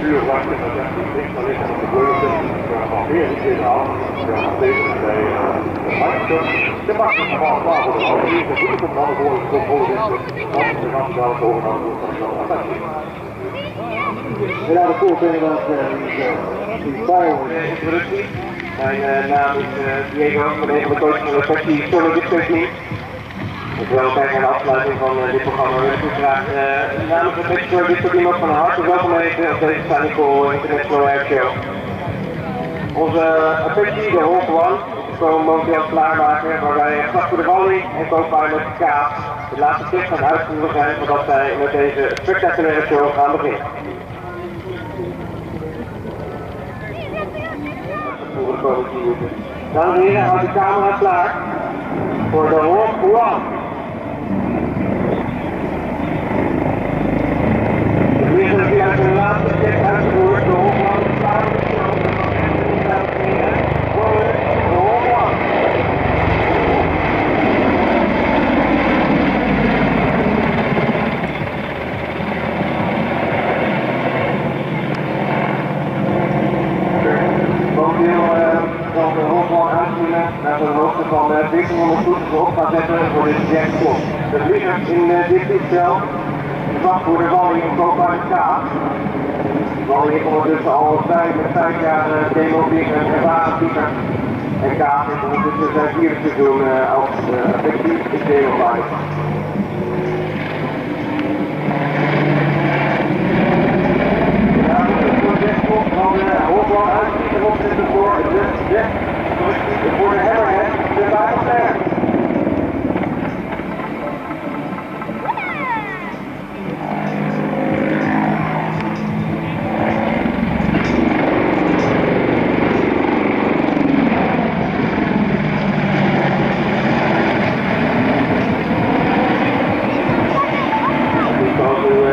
vuurwacht en dat echt links naar links op de beugel. Van meer die zitten af. Ja, nog steeds bij de markten. De markten zijn gewoon klaar voor de auto. Die is goed om dan voor de controle is. Want de gaan ze dadelijk over naar de apache. En nou, de cool thing about die fire-introductie. Mijn naam is Diego, ik ben een van de coaches van de frecceTricolori. Ik wil ook even een afsluiting van dit programma. Ik wil graag namens de frecceTricolori iemand van harte welkom heten op deze Sanicole Airshow. Onze apache, de Hawk One, is gewoon momenteel aan het klaarmaken, waarbij vlak voor de rally en co-pilot K de laatste tips gaan uitvoeren zijn voordat zij met deze spectaculaire show gaan beginnen. Dames en heren, houdt de camera klaar voor de Hawk One. De vliegtuig die uit de laatste check uitgevoerd, de Hawk One is klaar voor de show. Dames en heren, voor de Hawk One. Zal de hoofdbal aanspoelen naar de hoogte van 1400 voeten op gaan zetten voor de jackpot. De vlieger in dit toestel wacht voor de Wally in co-pilot K. Wally is ondertussen al 5 jaar demo-vlieger en ervaren-vlieger. En K is ondertussen zijn 4e seizoen als effectief demo-pilot. Van de hoofdbal uitvliegen opzetten voor de hammerhead, de buitenster.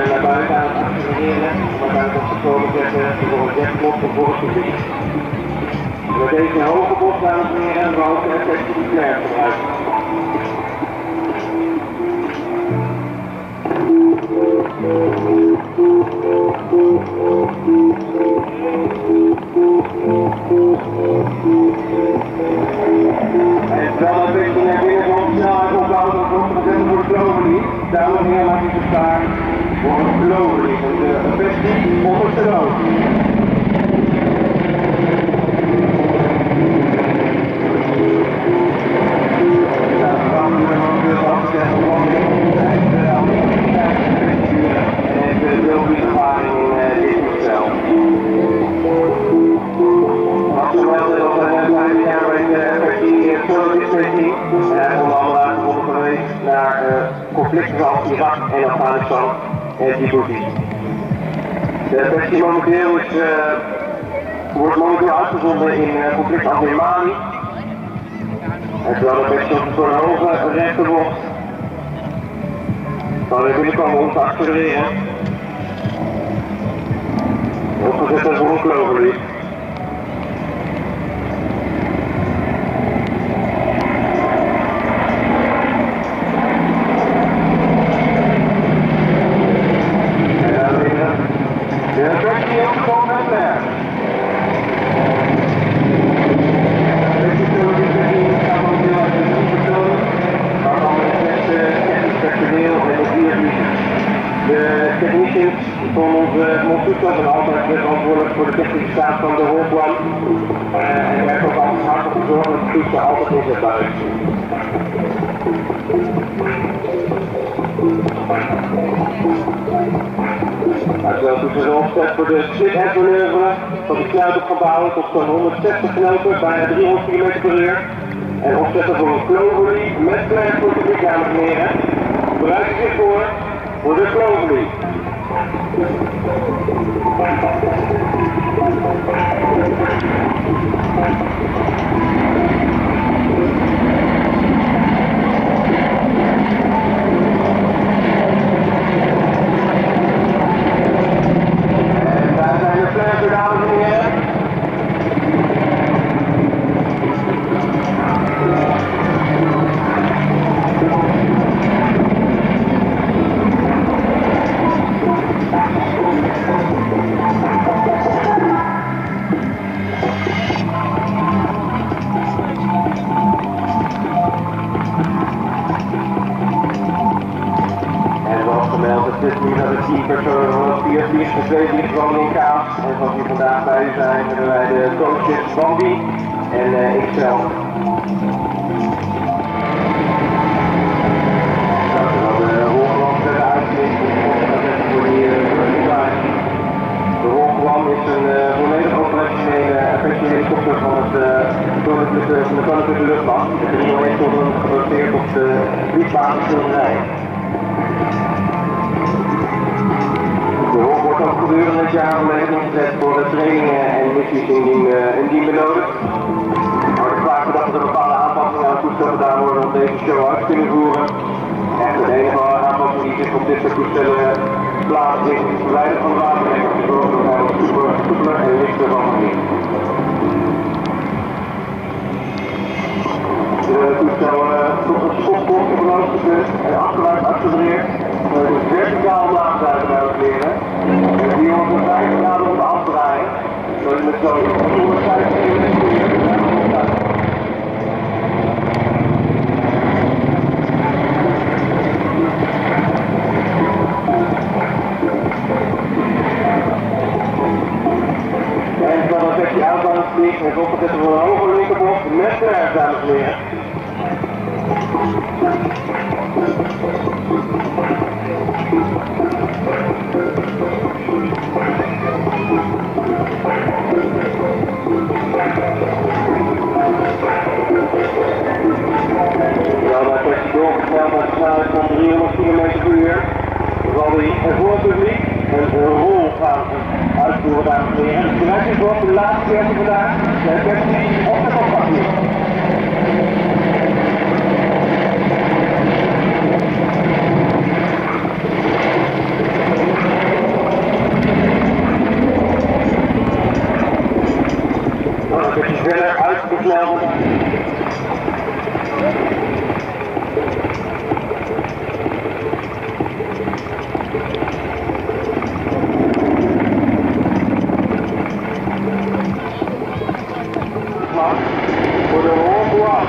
Naar buiten aan het accelereren, om uiteindelijk op de komen zetten voor een jetblok voor het publiek. Met deze hoge bocht, dames en heren, we ook de effecten die Flair gebruiken. En terwijl dat beetje naar binnen komt, snelheid opbouwen, dan wordt het gezet voor de globally. Dames en heren, laat je staan voor een globally. De effectie onderste rood. Conflicten zoals Irak en Afghanistan en Djibouti. De effectie momenteel wordt momenteel uitgezonden in conflict als in Mali. En terwijl de effectie voor een hoge rechterbocht kan er binnenkomen om te accelereren. Opgezet voor een globally. De effectie is gekomen met Flair. Deze theorie gaat momenteel uit de nieuwe waarvan het technisch personeel en de vliegen. De technicians van onze toestel zijn altijd verantwoordelijk voor de technische staat van de Hawk One. En wij hebben ook altijd hard op te zorgen dat het toestel altijd inzetbaar is. Terwijl toen ze opzet voor de split-head manoeuvre van de sluit op gebouwen tot zo'n 160 knopen, bijna 300 km per uur. En opzetten voor een globally met Flair voor het publiek, dames en heren. Bereid u zich voor de globally. Dames en heren. keepers, zoals 4 vliegers, 2 vliegers van lokaal. En zoals hier vandaag bij zijn, hebben wij de coaches Bambi en ikzelf. Dat is wel de Rolkwam verder uitgelicht voor die rugzwaai. De Rolkwam is een volledig operationele apache helikopter van de Koninklijke Luchtmacht. Het is nog eens gebaseerd op de vliegbaanschilderij. De Rolk wordt ook gedurende het jaar volledig ingezet voor de trainingen en missies indien benodigd. Er wordt vaak gedacht dat er bepaalde aanpassingen aan het toestel gedaan worden om deze show uit te kunnen voeren. Echter, de enige aanpassing die zich op dit soort toestellen plaatst is het verwijderen van de waterlek om te zorgen dat hij wat soepeler en lichter van manier. De toestel tot een schotbocht verloot en achteruit accelereert. Dus verticaal omlaag blijven bij het leren. En die jongens een 5 graden om de afdraaien. Zodat je met zo'n 150 en van een sessie uitbouwingsvlieg en op zetten we een hoge linkerbocht met de rest, dames en heren. Ja, dat sessie doorgesteld met een snelheid van 300 km/h. Zal die ervoor publiek een rolfase uitvoeren, dames en heren. De rest is voor de laatste keer vandaag. De sessie op de koppapier. Een beetje verder uitgesneld. Voor de Rolkwam.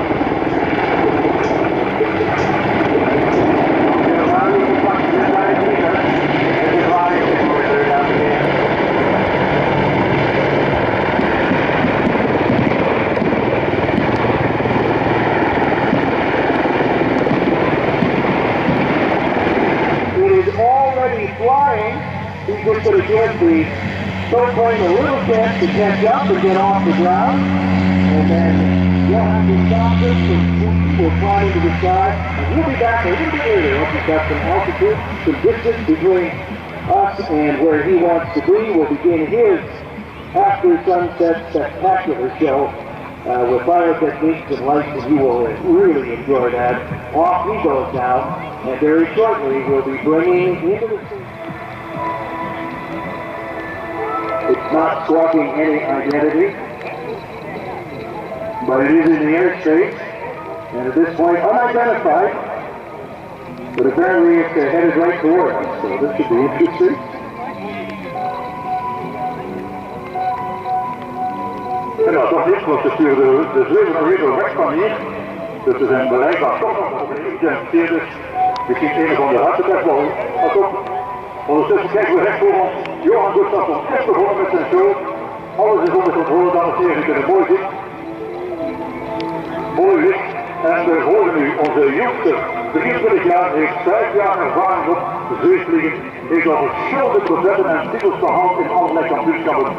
De ruimte gepakt met bij de vlieger. En de zwaai is voor de dames en heren. It is already flying. He's just going to get the start playing a little bit to catch up and get off the ground. And then you'll have to stop this and we'll fly into the sky. And we'll be back a little bit later once we've got some altitude, some distance between us and where he wants to be. We'll begin his after sunset spectacular show with pyrotechnics and lights, and you will really enjoy that. Off he goes now, and very shortly we'll be bringing into the scene. It's not squawking any identity, but it is in the airspace, and at this point unidentified, but apparently it's headed right toward us, so this should be interesting. En dat was niks, want ze sturen de 7 meter weg van hier. Dus ze zijn bereikbaar toch nog op de geïdentificeerd is. Misschien een of andere hartelijk wel. Ondertussen kijken we recht voor ons. Johan Gustafsson is begonnen met zijn show. Alles is onder controle, dames en heren. Je kunt het mooi zien. Mooi licht. En we horen nu onze jongste 23 jaar, heeft 5 jaar ervaring op zweefvliegen. Heeft al verschillende processen en titels gehad in allerlei kampioenschappen.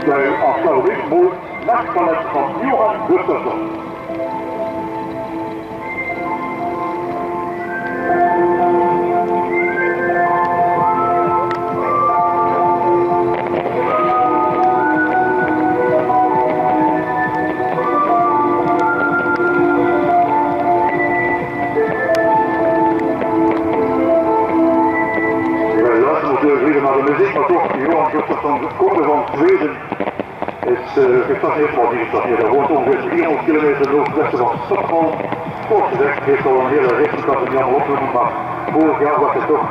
Bij afsluiting mooi nachtpalet van Johan Gustafsson. Maar toch, Johan Gustafsson, de koppen van Zweden, is gestationeerd, maar niet gestationeerd. Hij woont ongeveer 300 kilometer noordwesten van Stockholm. Kort gezegd, heeft al een hele richting gehad in Jan Rotterdam, maar vorig jaar was hij toch